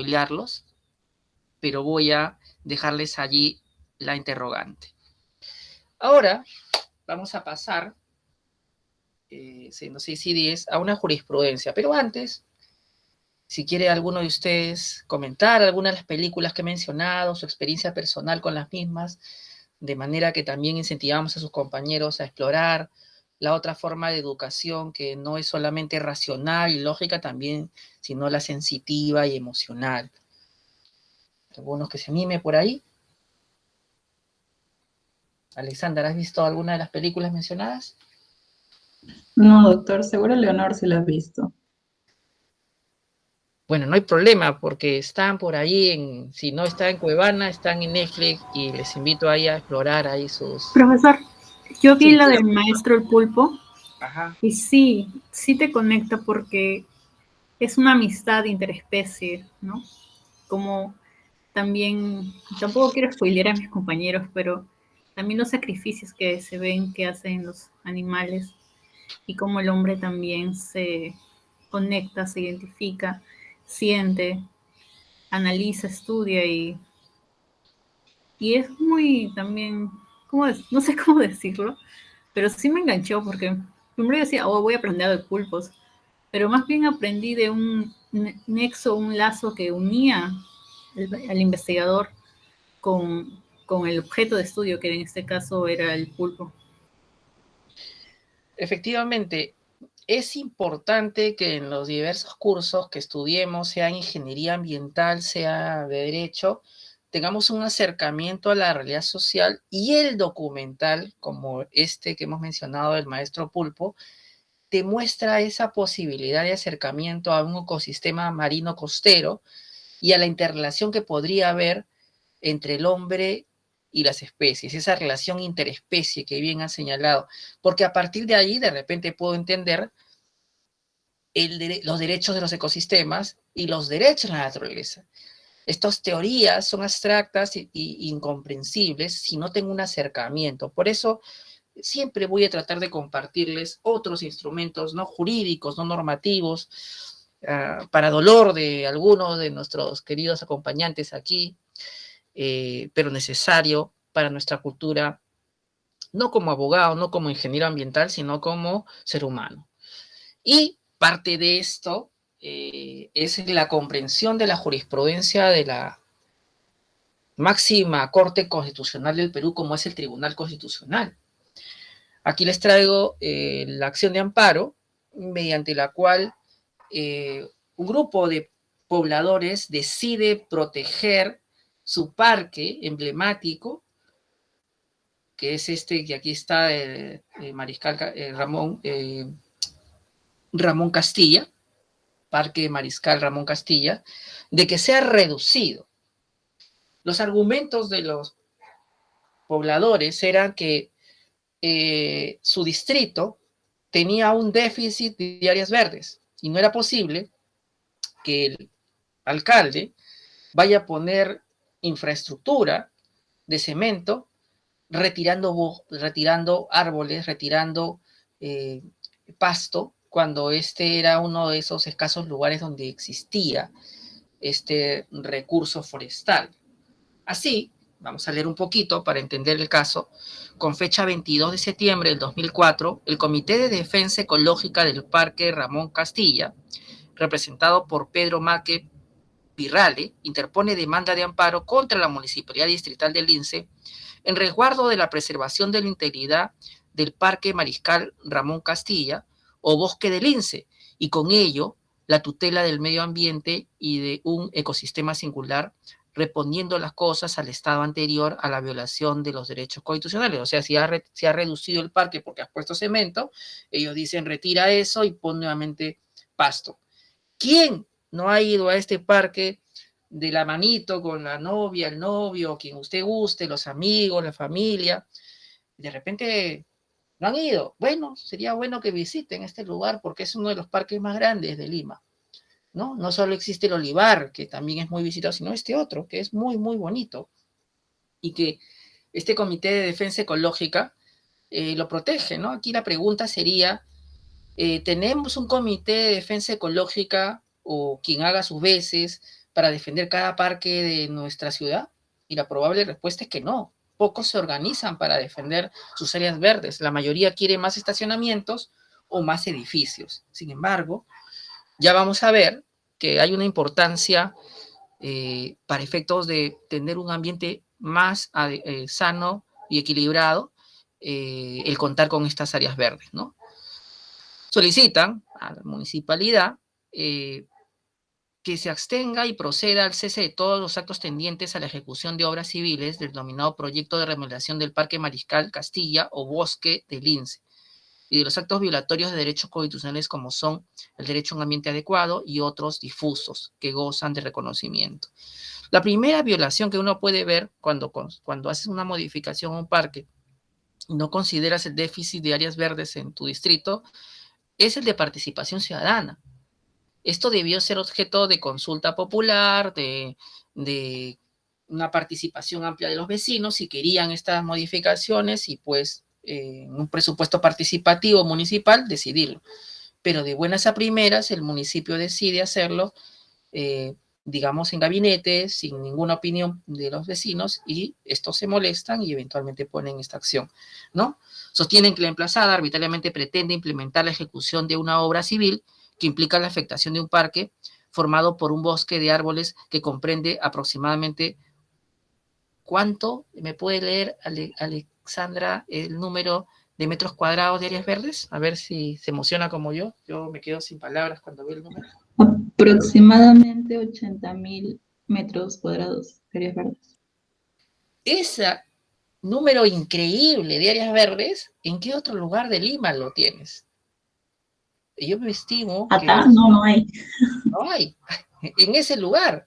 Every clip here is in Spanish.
spoilearlos, pero voy a dejarles allí la interrogante. Ahora vamos a pasar, no sé si 10, a una jurisprudencia, pero antes, si quiere alguno de ustedes comentar alguna de las películas que he mencionado, su experiencia personal con las mismas, de manera que también incentivamos a sus compañeros a explorar la otra forma de educación que no es solamente racional y lógica también, sino la sensitiva y emocional. Algunos que se anime por ahí. Alexander, ¿has visto alguna de las películas mencionadas? No, doctor, seguro Leonor se la has visto. Bueno, no hay problema porque están por ahí, si no está en Cuevana, están en Netflix y les invito ahí a explorar ahí sus... Profesor, yo vi Sí, la del maestro el pulpo ajá. y sí, sí te conecta porque es una amistad interespecie, ¿no? Como también, tampoco quiero spoilear a mis compañeros, pero también los sacrificios que se ven que hacen los animales y cómo el hombre también se conecta, se identifica, siente, analiza, estudia y es muy también, no sé cómo decirlo, pero sí me enganchó porque primero yo decía, oh, voy a aprender de pulpos, pero más bien aprendí de un nexo, un lazo que unía al investigador con el objeto de estudio, que en este caso era el pulpo. Efectivamente, es importante que en los diversos cursos que estudiemos, sea ingeniería ambiental, sea de derecho, tengamos un acercamiento a la realidad social y el documental, como este que hemos mencionado del maestro Pulpo, te muestra esa posibilidad de acercamiento a un ecosistema marino costero y a la interrelación que podría haber entre el hombre y las especies, esa relación interespecie que bien han señalado, porque a partir de ahí de repente puedo entender los derechos de los ecosistemas y los derechos de la naturaleza. Estas teorías son abstractas y incomprensibles si no tengo un acercamiento. Por eso siempre voy a tratar de compartirles otros instrumentos no jurídicos, no normativos, para dolor de algunos de nuestros queridos acompañantes aquí, pero necesario para nuestra cultura, no como abogado, no como ingeniero ambiental, sino como ser humano. Y parte de esto es la comprensión de la jurisprudencia de la máxima Corte Constitucional del Perú, como es el Tribunal Constitucional. Aquí les traigo la acción de amparo, mediante la cual un grupo de pobladores decide proteger su parque emblemático, que es este que aquí está, Mariscal Ramón Castilla, Parque Mariscal Ramón Castilla, de que sea reducido. Los argumentos de los pobladores eran que su distrito tenía un déficit de áreas verdes y no era posible que el alcalde vaya a poner infraestructura de cemento retirando árboles, retirando eh, pasto, cuando este era uno de esos escasos lugares donde existía este recurso forestal. Así, vamos a leer un poquito para entender el caso. Con fecha 22 de septiembre del 2004, el Comité de Defensa Ecológica del Parque Ramón Castilla, representado por Pedro Maque Pirrale, interpone demanda de amparo contra la Municipalidad Distrital de Lince en resguardo de la preservación de la integridad del Parque Mariscal Ramón Castilla o Bosque del Lince, y con ello la tutela del medio ambiente y de un ecosistema singular, reponiendo las cosas al estado anterior a la violación de los derechos constitucionales. O sea, si ha reducido el parque porque has puesto cemento, ellos dicen retira eso y pon nuevamente pasto. ¿Quién no ha ido a este parque de la manito con la novia, el novio, quien usted guste, los amigos, la familia? De repente no han ido. Bueno, sería bueno que visiten este lugar porque es uno de los parques más grandes de Lima, ¿no? No solo existe el Olivar, que también es muy visitado, sino este otro, que es muy, muy bonito. Y que este Comité de Defensa Ecológica lo protege, ¿no? Aquí la pregunta sería, ¿tenemos un Comité de Defensa Ecológica o quien haga sus veces para defender cada parque de nuestra ciudad? Y la probable respuesta es que no. Pocos se organizan para defender sus áreas verdes. La mayoría quiere más estacionamientos o más edificios. Sin embargo, ya vamos a ver que hay una importancia para efectos de tener un ambiente más sano y equilibrado, el contar con estas áreas verdes, ¿no? Solicitan a la municipalidad que se abstenga y proceda al cese de todos los actos tendientes a la ejecución de obras civiles del denominado proyecto de remodelación del Parque Mariscal Castilla o Bosque del Lince, y de los actos violatorios de derechos constitucionales como son el derecho a un ambiente adecuado y otros difusos que gozan de reconocimiento. La primera violación que uno puede ver cuando haces una modificación a un parque y no consideras el déficit de áreas verdes en tu distrito es el de participación ciudadana. Esto debió ser objeto de consulta popular, de una participación amplia de los vecinos si querían estas modificaciones y pues un presupuesto participativo municipal decidirlo. Pero de buenas a primeras el municipio decide hacerlo, digamos, en gabinete, sin ninguna opinión de los vecinos, y estos se molestan y eventualmente ponen esta acción, ¿no? Sostienen que la emplazada arbitrariamente pretende implementar la ejecución de una obra civil que implica la afectación de un parque formado por un bosque de árboles que comprende aproximadamente, ¿cuánto? ¿Me puede leer, Alexandra, el número de metros cuadrados de áreas verdes? A ver si se emociona como yo. Yo me quedo sin palabras cuando veo el número. Aproximadamente 80.000 metros cuadrados de áreas verdes. Ese número increíble de áreas verdes, ¿en qué otro lugar de Lima lo tienes? Yo me estimo que acá no hay. no hay. En ese lugar,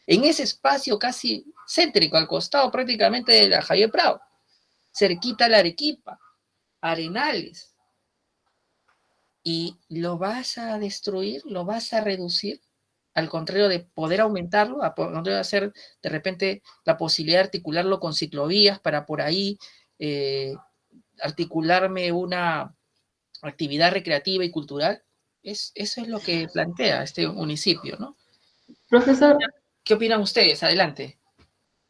en ese espacio casi céntrico, al costado prácticamente de la Javier Prado, cerquita a la Arequipa, Arenales, y lo vas a destruir, lo vas a reducir, al contrario de poder aumentarlo, a poder hacer de repente la posibilidad de articularlo con ciclovías para por ahí articularme una actividad recreativa y cultural. Eso es lo que plantea este municipio, ¿no? Profesor, ¿Qué opinan ustedes? Adelante.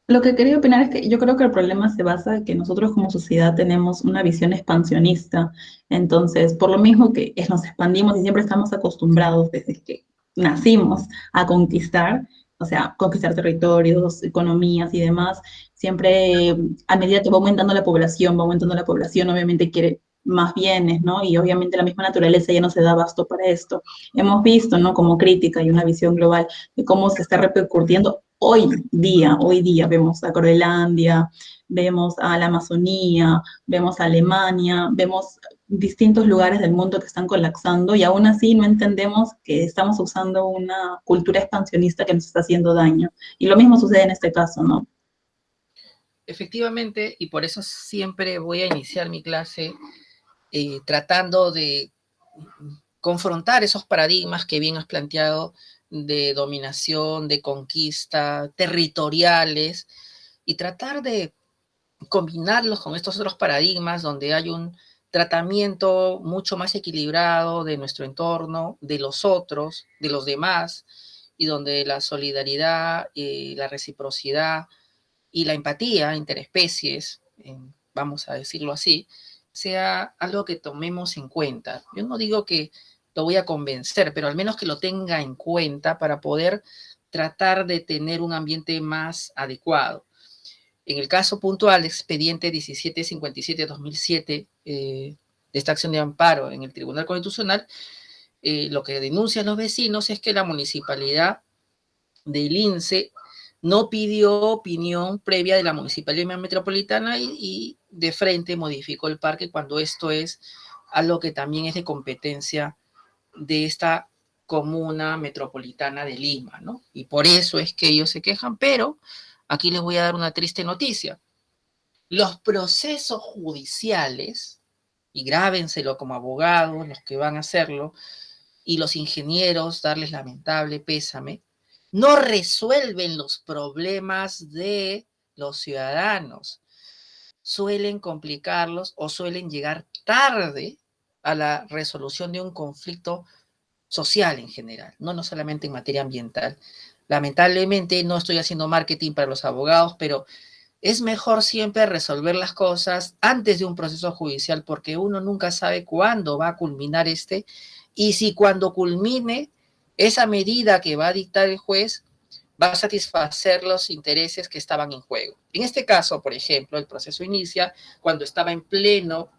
lo que quería opinar es que yo creo que el problema se basa en que nosotros como sociedad tenemos una visión expansionista. Entonces, por lo mismo que nos expandimos y siempre estamos acostumbrados desde que nacimos a conquistar, o sea, conquistar territorios, economías y demás, siempre a medida que va aumentando va aumentando la población, obviamente quiere más bienes, ¿no? Y obviamente la misma naturaleza ya no se da abasto para esto. Hemos visto, ¿no? Como crítica y una visión global de cómo se está repercutiendo hoy día vemos a Groenlandia, vemos a la Amazonía, vemos a Alemania, vemos distintos lugares del mundo que están colapsando y aún así no entendemos que estamos usando una cultura expansionista que nos está haciendo daño. Y lo mismo sucede en este caso, ¿no? Efectivamente, y por eso siempre voy a iniciar mi clase tratando de confrontar esos paradigmas que bien has planteado de dominación, de conquista, territoriales, y tratar de combinarlos con estos otros paradigmas donde hay un tratamiento mucho más equilibrado de nuestro entorno, de los otros, de los demás, y donde la solidaridad, la reciprocidad y la empatía interespecies, vamos a decirlo así, sea algo que tomemos en cuenta. Yo no digo que lo voy a convencer, pero al menos que lo tenga en cuenta para poder tratar de tener un ambiente más adecuado. En el caso puntual, expediente 1757-2007, de esta acción de amparo en el Tribunal Constitucional, lo que denuncian los vecinos es que la municipalidad del Lince no pidió opinión previa de la Municipalidad Metropolitana y de frente modificó el parque cuando esto es algo que también es de competencia de esta comuna metropolitana de Lima, ¿no? Y por eso es que ellos se quejan, pero aquí les voy a dar una triste noticia. Los procesos judiciales, y grábenselo como abogados, los que van a hacerlo, y los ingenieros, darles lamentable pésame, no resuelven los problemas de los ciudadanos. Suelen complicarlos o suelen llegar tarde a la resolución de un conflicto social en general, no solamente en materia ambiental. Lamentablemente no estoy haciendo marketing para los abogados, pero es mejor siempre resolver las cosas antes de un proceso judicial, porque uno nunca sabe cuándo va a culminar y si cuando culmine esa medida que va a dictar el juez va a satisfacer los intereses que estaban en juego. En este caso, por ejemplo, el proceso inicia cuando estaba en pleno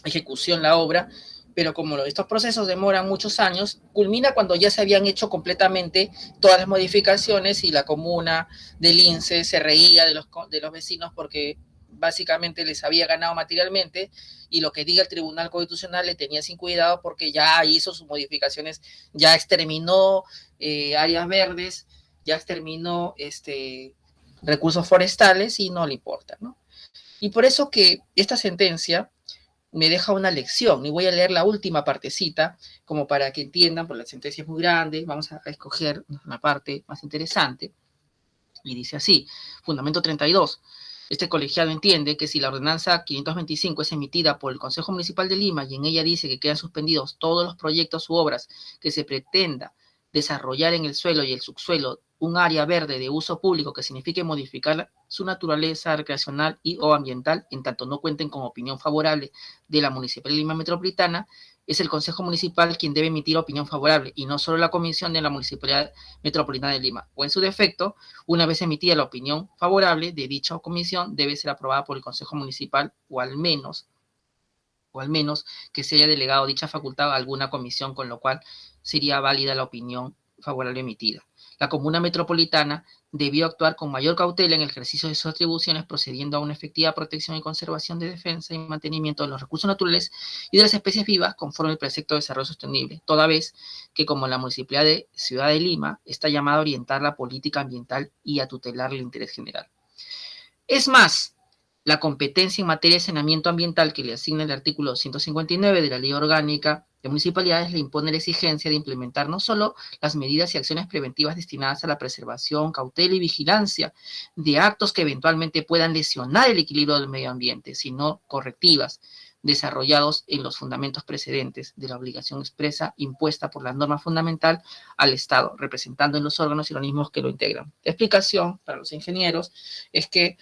ejecución la obra, pero como estos procesos demoran muchos años, culmina cuando ya se habían hecho completamente todas las modificaciones y la comuna del Lince se reía de los vecinos porque básicamente les había ganado materialmente y lo que diga el Tribunal Constitucional le tenía sin cuidado porque ya hizo sus modificaciones, ya exterminó áreas verdes, ya exterminó recursos forestales y no le importa, ¿no? Y por eso que esta sentencia me deja una lección, y voy a leer la última partecita, como para que entiendan, porque la sentencia es muy grande, vamos a escoger la parte más interesante, y dice así, fundamento 32, este colegiado entiende que si la ordenanza 525 es emitida por el Consejo Municipal de Lima y en ella dice que quedan suspendidos todos los proyectos u obras que se pretenda desarrollar en el suelo y el subsuelo un área verde de uso público que signifique modificar su naturaleza recreacional y o ambiental, en tanto no cuenten con opinión favorable de la Municipalidad de Lima Metropolitana, es el Consejo Municipal quien debe emitir opinión favorable y no solo la Comisión de la Municipalidad Metropolitana de Lima. O en su defecto, una vez emitida la opinión favorable de dicha comisión, debe ser aprobada por el Consejo Municipal o al menos que se haya delegado dicha facultad a alguna comisión, con lo cual sería válida la opinión favorable emitida. La comuna metropolitana debió actuar con mayor cautela en el ejercicio de sus atribuciones, procediendo a una efectiva protección y conservación de defensa y mantenimiento de los recursos naturales y de las especies vivas conforme al precepto de desarrollo sostenible, toda vez que como la Municipalidad de Ciudad de Lima está llamada a orientar la política ambiental y a tutelar el interés general. Es más, la competencia en materia de saneamiento ambiental que le asigna el artículo 159 de la Ley Orgánica de Municipalidades le impone la exigencia de implementar no solo las medidas y acciones preventivas destinadas a la preservación, cautela y vigilancia de actos que eventualmente puedan lesionar el equilibrio del medio ambiente, sino correctivas, desarrollados en los fundamentos precedentes de la obligación expresa impuesta por la norma fundamental al Estado, representando en los órganos y organismos que lo integran. La explicación para los ingenieros es que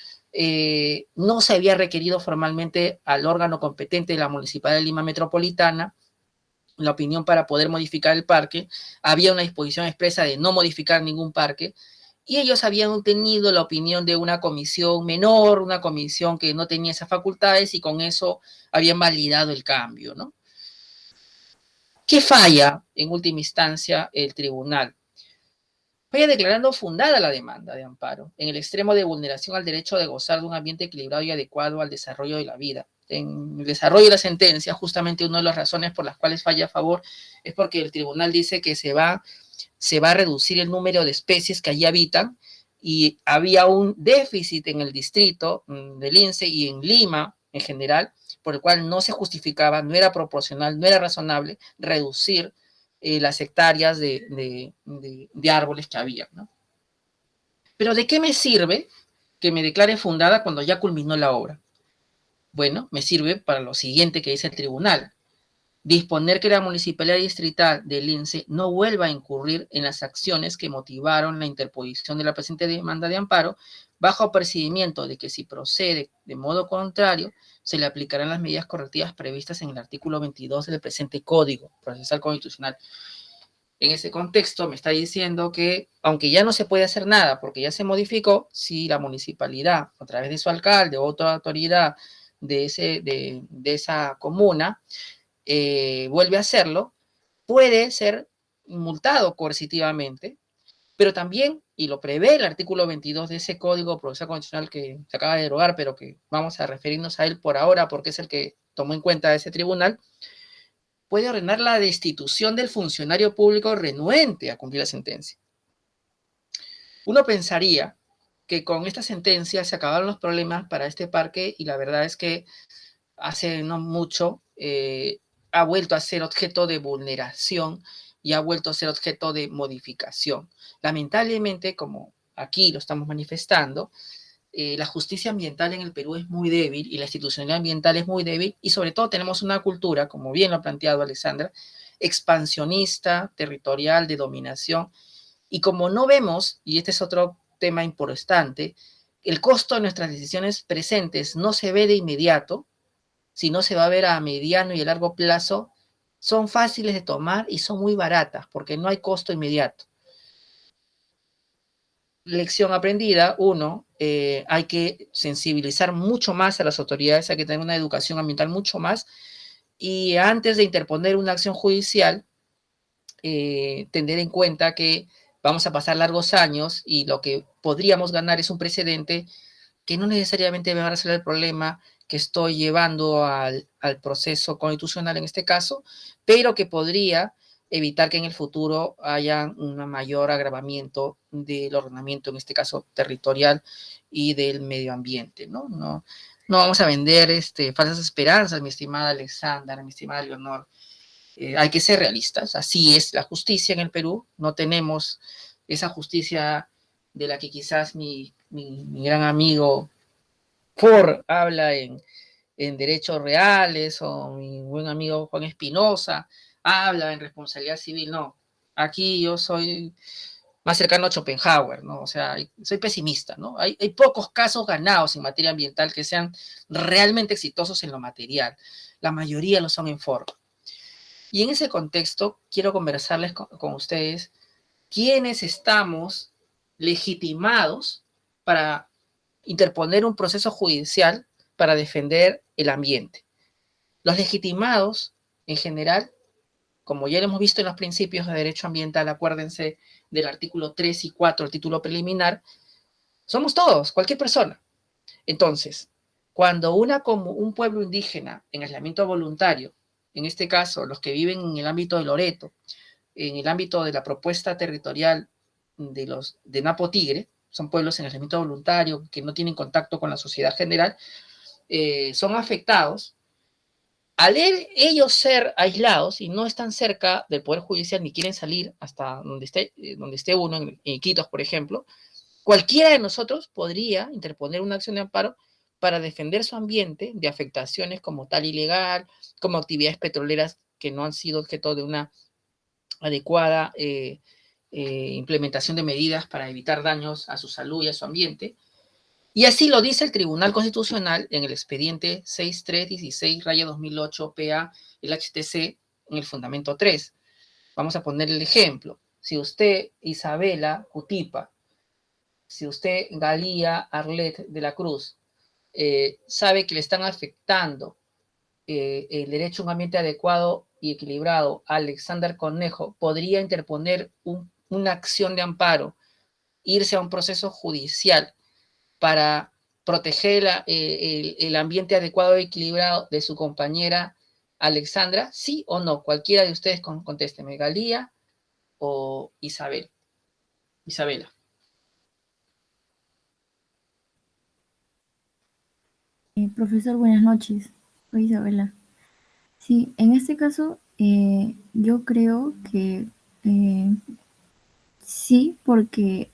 no se había requerido formalmente al órgano competente de la Municipalidad de Lima Metropolitana la opinión para poder modificar el parque, había una disposición expresa de no modificar ningún parque, y ellos habían obtenido la opinión de una comisión menor, una comisión que no tenía esas facultades, y con eso habían validado el cambio, ¿no? ¿Qué falla en última instancia el tribunal? Falla declarando fundada la demanda de amparo, en el extremo de vulneración al derecho de gozar de un ambiente equilibrado y adecuado al desarrollo de la vida. En el desarrollo de la sentencia, justamente una de las razones por las cuales falla a favor es porque el tribunal dice que se va a reducir el número de especies que allí habitan, y había un déficit en el distrito de Lince y en Lima en general, por el cual no se justificaba, no era proporcional, no era razonable reducir las hectáreas de árboles que había, ¿no? Pero ¿de qué me sirve que me declare fundada cuando ya culminó la obra? Bueno, me sirve para lo siguiente que dice el tribunal: disponer que la Municipalidad Distrital de Lince no vuelva a incurrir en las acciones que motivaron la interposición de la presente demanda de amparo, bajo apercibimiento de que si procede de modo contrario, se le aplicarán las medidas correctivas previstas en el artículo 22 del presente Código Procesal Constitucional. En ese contexto me está diciendo que, aunque ya no se puede hacer nada porque ya se modificó, si la municipalidad, a través de su alcalde o otra autoridad de esa comuna, vuelve a hacerlo, puede ser multado coercitivamente, pero también, y lo prevé el artículo 22 de ese Código Procesal Constitucional que se acaba de derogar, pero que vamos a referirnos a él por ahora porque es el que tomó en cuenta ese tribunal, puede ordenar la destitución del funcionario público renuente a cumplir la sentencia. Uno pensaría que con esta sentencia se acabaron los problemas para este parque, y la verdad es que hace no mucho ha vuelto a ser objeto de vulneración y ha vuelto a ser objeto de modificación. Lamentablemente, como aquí lo estamos manifestando, la justicia ambiental en el Perú es muy débil y la institucionalidad ambiental es muy débil, y sobre todo tenemos una cultura, como bien lo ha planteado Alexandra, expansionista, territorial, de dominación, Y como no vemos, y este es otro tema importante, el costo de nuestras decisiones presentes no se ve de inmediato, sino se va a ver a mediano y a largo plazo, son fáciles de tomar y son muy baratas, porque no hay costo inmediato. Lección aprendida, uno, hay que sensibilizar mucho más a las autoridades, hay que tener una educación ambiental mucho más, y antes de interponer una acción judicial, tener en cuenta que vamos a pasar largos años y lo que podríamos ganar es un precedente que no necesariamente me va a resolver el problema que estoy llevando al proceso constitucional en este caso, pero que podría evitar que en el futuro haya un mayor agravamiento del ordenamiento, en este caso territorial, y del medio ambiente, ¿no? No vamos a vender falsas esperanzas, mi estimada Alexandra, mi estimada Leonor. Hay que ser realistas, así es la justicia en el Perú, no tenemos esa justicia de la que quizás mi gran amigo Ford habla en derechos reales, o mi buen amigo Juan Espinosa habla en responsabilidad civil. No, aquí yo soy más cercano a Schopenhauer, ¿no? O sea, soy pesimista, ¿no? Hay pocos casos ganados en materia ambiental que sean realmente exitosos en lo material. La mayoría lo son en forma. Y en ese contexto, quiero conversarles con ustedes quiénes estamos legitimados para interponer un proceso judicial para defender el ambiente. Los legitimados, en general, como ya lo hemos visto en los principios de derecho ambiental, acuérdense del artículo 3 y 4, el título preliminar, somos todos, cualquier persona. Entonces, cuando un pueblo indígena en aislamiento voluntario, en este caso los que viven en el ámbito de Loreto, en el ámbito de la propuesta territorial de Napo Tigre, son pueblos en aislamiento voluntario que no tienen contacto con la sociedad general, son afectados. Al ellos ser aislados y no están cerca del Poder Judicial ni quieren salir hasta donde esté uno, en Iquitos, por ejemplo, cualquiera de nosotros podría interponer una acción de amparo para defender su ambiente de afectaciones como tal ilegal, como actividades petroleras que no han sido objeto de una adecuada implementación de medidas para evitar daños a su salud y a su ambiente. Y así lo dice el Tribunal Constitucional en el expediente 6316-2008 PA, el HTC, en el fundamento 3. Vamos a poner el ejemplo. Si usted, Isabela Cutipa, si usted, Galía Arlet de la Cruz, sabe que le están afectando el derecho a un ambiente adecuado y equilibrado a Alexander Cornejo, podría interponer una acción de amparo, irse a un proceso judicial para proteger el ambiente adecuado y equilibrado de su compañera Alexandra, sí o no. Cualquiera de ustedes contésteme, Galía o Isabela. Profesor, buenas noches. Soy Isabela. Sí, en este caso, yo creo que sí, porque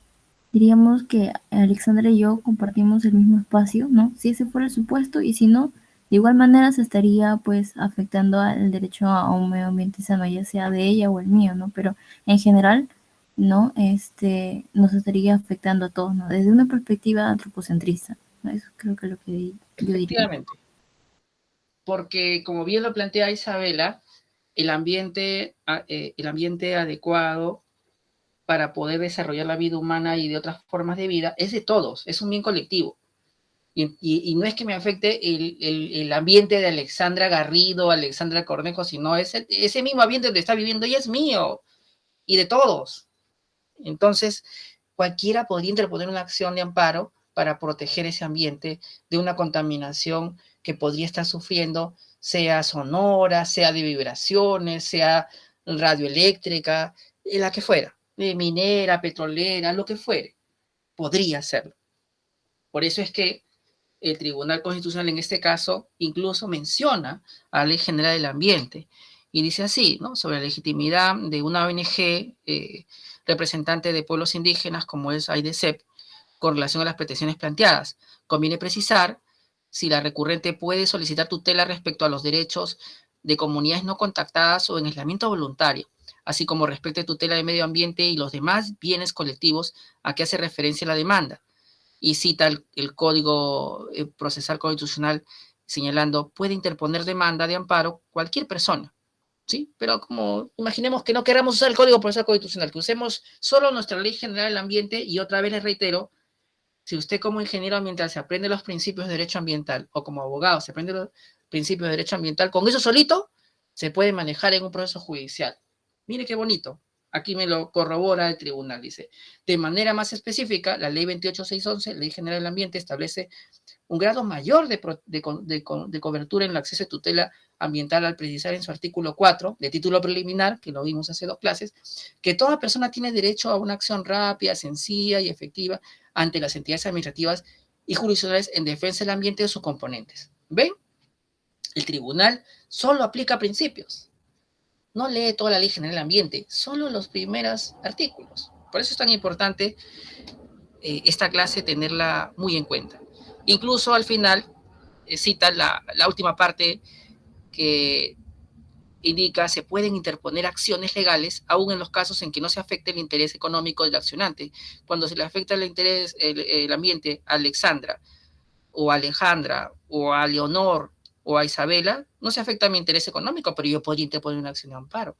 diríamos que Alexandra y yo compartimos el mismo espacio, ¿no? Si ese fuera el supuesto, y si no, de igual manera se estaría pues afectando al derecho a un medio ambiente sano, ya sea de ella o el mío, ¿no? Pero en general, ¿no? Nos estaría afectando a todos, ¿no? Desde una perspectiva antropocentrista, ¿no? Eso creo que es lo que yo diría. Efectivamente. Porque, como bien lo plantea Isabela, el ambiente adecuado para poder desarrollar la vida humana y de otras formas de vida es de todos, es un bien colectivo. Y no es que me afecte el ambiente de Alexandra Garrido, Alexandra Cornejo, sino ese mismo ambiente donde está viviendo ella es mío y de todos. Entonces, cualquiera podría interponer una acción de amparo para proteger ese ambiente de una contaminación que podría estar sufriendo, sea sonora, sea de vibraciones, sea radioeléctrica, la que fuera, minera, petrolera, lo que fuere, podría hacerlo. Por eso es que el Tribunal Constitucional en este caso incluso menciona a la Ley General del Ambiente y dice así, ¿no? Sobre la legitimidad de una ONG representante de pueblos indígenas como es AIDESEP con relación a las pretensiones planteadas. Conviene precisar si la recurrente puede solicitar tutela respecto a los derechos de comunidades no contactadas o en aislamiento voluntario, así como respecto a tutela del medio ambiente y los demás bienes colectivos a que hace referencia la demanda. Y cita el Código Procesal Constitucional señalando, puede interponer demanda de amparo cualquier persona, ¿sí? Pero como imaginemos que no queramos usar el Código Procesal Constitucional, que usemos solo nuestra Ley General del Ambiente, y otra vez les reitero, si usted como ingeniero ambiental se aprende los principios de derecho ambiental, o como abogado se aprende los principios de derecho ambiental, con eso solito se puede manejar en un proceso judicial. Mire qué bonito. Aquí me lo corrobora el tribunal, dice. De manera más específica, la ley 28611, Ley General del Ambiente, establece un grado mayor de cobertura en el acceso a tutela ambiental al precisar en su artículo 4, de título preliminar, que lo vimos hace 2 clases, que toda persona tiene derecho a una acción rápida, sencilla y efectiva ante las entidades administrativas y jurisdiccionales en defensa del ambiente de sus componentes. ¿Ven? El tribunal solo aplica principios. No lee toda la Ley General del Ambiente, solo los primeros artículos. Por eso es tan importante esta clase tenerla muy en cuenta. Incluso al final cita la última parte que indica se pueden interponer acciones legales aún en los casos en que no se afecte el interés económico del accionante. Cuando se le afecta el ambiente a Alexandra o a Alejandra o a Leonor o a Isabela, no se afecta a mi interés económico, pero yo podría interponer una acción de amparo.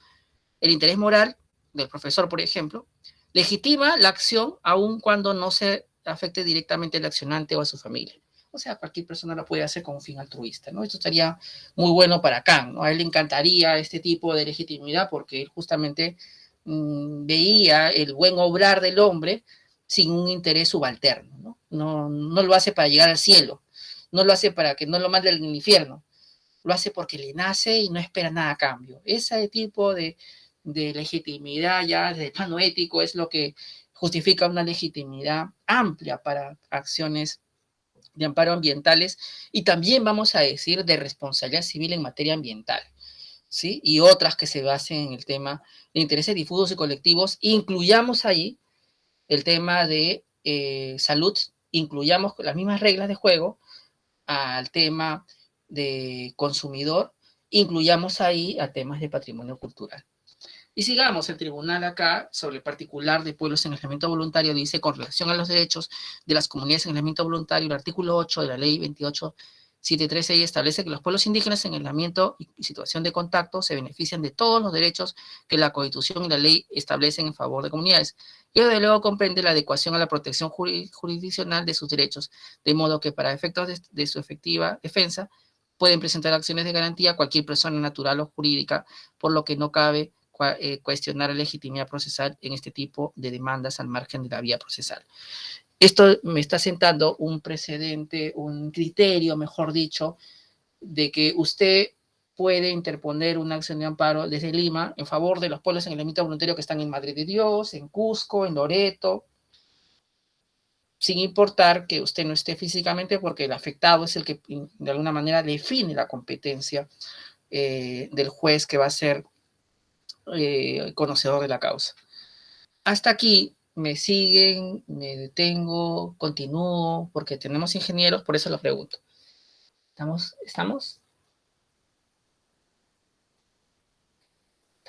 El interés moral del profesor, por ejemplo, legitima la acción aun cuando no se afecte directamente al accionante o a su familia. O sea, cualquier persona lo puede hacer con un fin altruista, ¿no? Esto estaría muy bueno para Kant, ¿no? A él le encantaría este tipo de legitimidad porque él justamente veía el buen obrar del hombre sin un interés subalterno, ¿no? No lo hace para llegar al cielo, no lo hace para que no lo mande al infierno, lo hace porque le nace y no espera nada a cambio. Ese tipo de legitimidad ya desde el plano ético es lo que justifica una legitimidad amplia para acciones de amparo ambientales y también vamos a decir de responsabilidad civil en materia ambiental, ¿sí? Y otras que se basen en el tema de intereses difusos y colectivos. Incluyamos ahí el tema de salud, incluyamos las mismas reglas de juego al tema de consumidor, incluyamos ahí a temas de patrimonio cultural. Y sigamos, el tribunal acá, sobre el particular de pueblos en aislamiento voluntario, dice, con relación a los derechos de las comunidades en aislamiento voluntario, el artículo 8 de la ley 28713 establece que los pueblos indígenas en aislamiento y situación de contacto se benefician de todos los derechos que la Constitución y la ley establecen en favor de comunidades. Y desde luego comprende la adecuación a la protección jurisdiccional de sus derechos, de modo que para efectos de su efectiva defensa pueden presentar acciones de garantía cualquier persona natural o jurídica, por lo que no cabe cuestionar la legitimidad procesal en este tipo de demandas al margen de la vía procesal. Esto me está sentando un precedente, un criterio, mejor dicho, de que usted puede interponer una acción de amparo desde Lima en favor de los pueblos en aislamiento voluntario que están en Madre de Dios, en Cusco, en Loreto, sin importar que usted no esté físicamente, porque el afectado es el que de alguna manera define la competencia del juez que va a ser conocedor de la causa. Hasta aquí me siguen, me detengo, continúo, porque tenemos ingenieros, por eso lo pregunto. ¿Estamos? Estamos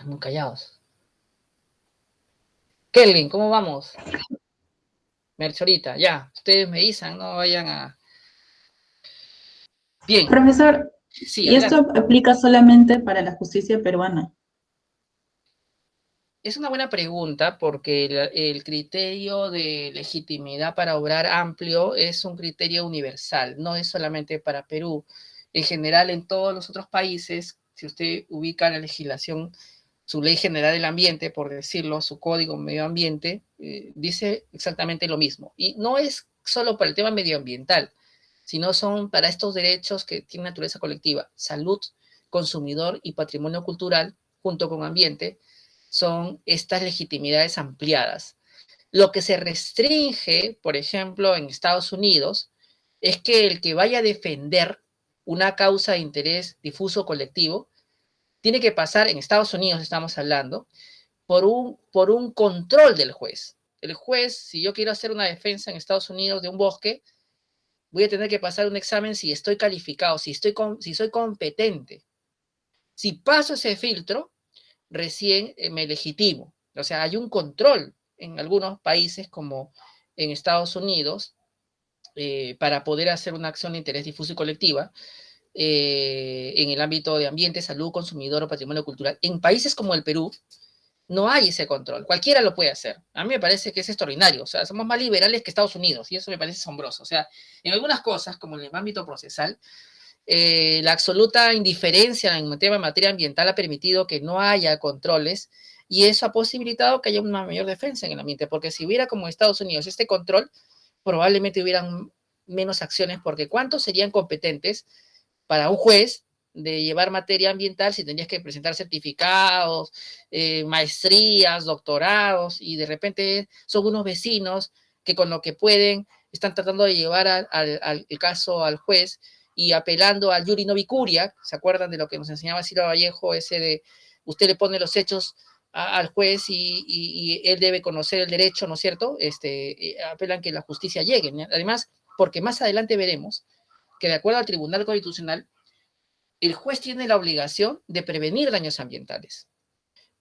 muy callados. Kelvin, ¿cómo vamos? Merchorita, ya, ustedes me dicen, no vayan a... Bien. Profesor, Sí, ¿y esto aplica solamente para la justicia peruana? Es una buena pregunta porque el criterio de legitimidad para obrar amplio es un criterio universal, no es solamente para Perú. En general, en todos los otros países, si usted ubica la legislación, su ley general del ambiente, por decirlo, su código medio ambiente, dice exactamente lo mismo. Y no es solo para el tema medioambiental, sino son para estos derechos que tienen naturaleza colectiva, salud, consumidor y patrimonio cultural, junto con ambiente, son estas legitimidades ampliadas. Lo que se restringe, por ejemplo, en Estados Unidos, es que el que vaya a defender una causa de interés difuso colectivo tiene que pasar, en Estados Unidos estamos hablando, por un control del juez. El juez, si yo quiero hacer una defensa en Estados Unidos de un bosque, voy a tener que pasar un examen si estoy calificado, si soy competente. Si paso ese filtro, recién me legitimo. O sea, hay un control en algunos países como en Estados Unidos para poder hacer una acción de interés difuso y colectiva en el ámbito de ambiente, salud, consumidor o patrimonio cultural. En países como el Perú no hay ese control. Cualquiera lo puede hacer. A mí me parece que es extraordinario. O sea, somos más liberales que Estados Unidos y eso me parece asombroso. O sea, en algunas cosas, como en el ámbito procesal, la absoluta indiferencia en materia ambiental ha permitido que no haya controles y eso ha posibilitado que haya una mayor defensa en el ambiente, porque si hubiera como en Estados Unidos este control, probablemente hubieran menos acciones, porque ¿cuántos serían competentes para un juez de llevar materia ambiental si tendrías que presentar certificados, maestrías, doctorados, y de repente son unos vecinos que con lo que pueden están tratando de llevar el caso al juez y apelando al Yuri no Vicuria? ¿Se acuerdan de lo que nos enseñaba Silva Vallejo, ese de usted le pone los hechos al juez y él debe conocer el derecho, ¿no es cierto? Apelan que la justicia llegue, ¿no? Además, porque más adelante veremos que de acuerdo al Tribunal Constitucional, el juez tiene la obligación de prevenir daños ambientales.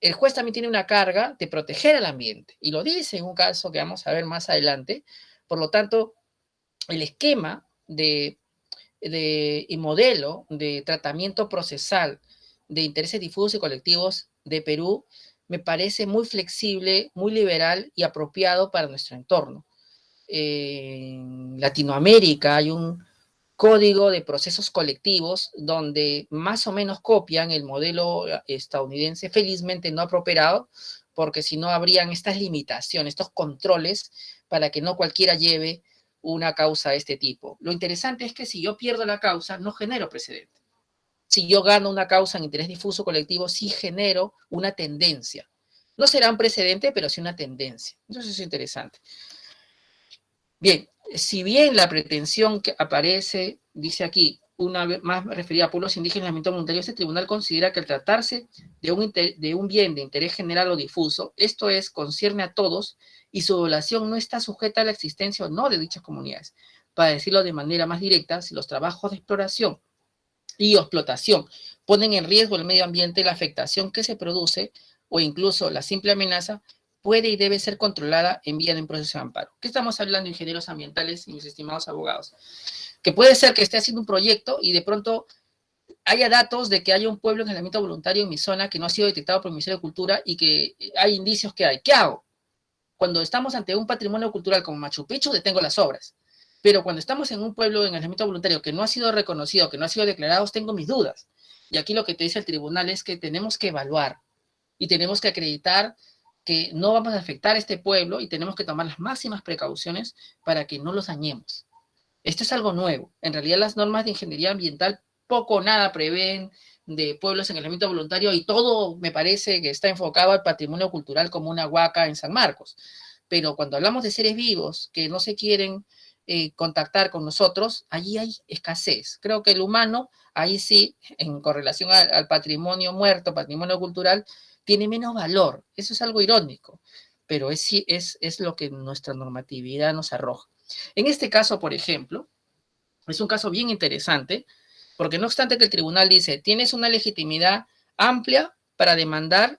El juez también tiene una carga de proteger el ambiente, y lo dice en un caso que vamos a ver más adelante. Por lo tanto, el esquema y modelo de tratamiento procesal de intereses difusos y colectivos de Perú me parece muy flexible, muy liberal y apropiado para nuestro entorno. En Latinoamérica hay un código de procesos colectivos donde más o menos copian el modelo estadounidense. Felizmente no ha prosperado, porque si no habrían estas limitaciones, estos controles para que no cualquiera lleve una causa de este tipo. Lo interesante es que si yo pierdo la causa, no genero precedente. Si yo gano una causa en interés difuso colectivo, sí genero una tendencia. No será un precedente, pero sí una tendencia. Entonces es interesante. Bien, si bien la pretensión que aparece, dice aquí, una vez más referida a pueblos indígenas y aislamiento voluntario, este tribunal considera que al tratarse de un bien de interés general o difuso, esto es, concierne a todos y su violación no está sujeta a la existencia o no de dichas comunidades. Para decirlo de manera más directa, si los trabajos de exploración y explotación ponen en riesgo el medio ambiente, la afectación que se produce o incluso la simple amenaza puede y debe ser controlada en vía de un proceso de amparo. ¿Qué estamos hablando, ingenieros ambientales y mis estimados abogados? Que puede ser que esté haciendo un proyecto y de pronto haya datos de que haya un pueblo en aislamiento voluntario en mi zona que no ha sido detectado por el Ministerio de Cultura y que hay indicios que hay. ¿Qué hago? Cuando estamos ante un patrimonio cultural como Machu Picchu, detengo las obras. Pero cuando estamos en un pueblo en aislamiento voluntario que no ha sido reconocido, que no ha sido declarado, tengo mis dudas. Y aquí lo que te dice el tribunal es que tenemos que evaluar y tenemos que acreditar que no vamos a afectar a este pueblo y tenemos que tomar las máximas precauciones para que no los dañemos. Esto es algo nuevo. En realidad las normas de ingeniería ambiental poco o nada prevén de pueblos en aislamiento voluntario y todo me parece que está enfocado al patrimonio cultural como una huaca en San Marcos. Pero cuando hablamos de seres vivos que no se quieren contactar con nosotros, allí hay escasez. Creo que el humano, ahí sí, en correlación al patrimonio muerto, patrimonio cultural, tiene menos valor. Eso es algo irónico, pero es lo que nuestra normatividad nos arroja. En este caso, por ejemplo, es un caso bien interesante, porque no obstante que el tribunal dice, tienes una legitimidad amplia para demandar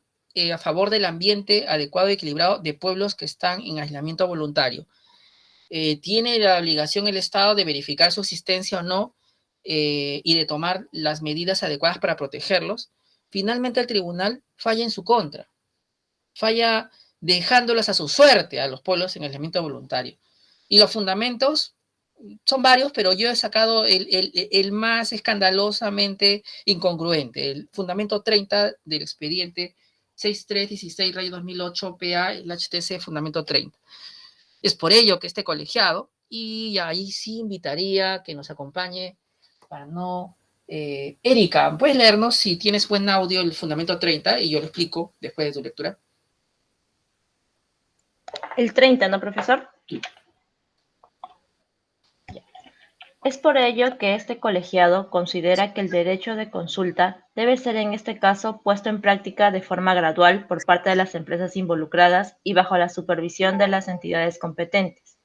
a favor del ambiente adecuado y equilibrado de pueblos que están en aislamiento voluntario. Tiene la obligación el Estado de verificar su existencia o no y de tomar las medidas adecuadas para protegerlos. Finalmente el tribunal falla en su contra, falla dejándolas a su suerte a los pueblos en aislamiento voluntario. Y los fundamentos son varios, pero yo he sacado el más escandalosamente incongruente, el fundamento 30 del expediente 6316-2008 PA, el HTC fundamento 30. Es por ello que este colegiado, y ahí sí invitaría que nos acompañe para no... Erika, ¿puedes leernos si tienes buen audio el fundamento 30 y yo lo explico después de tu lectura? El 30, ¿no, profesor? Sí. Es por ello que este colegiado considera que el derecho de consulta debe ser en este caso puesto en práctica de forma gradual por parte de las empresas involucradas y bajo la supervisión de las entidades competentes.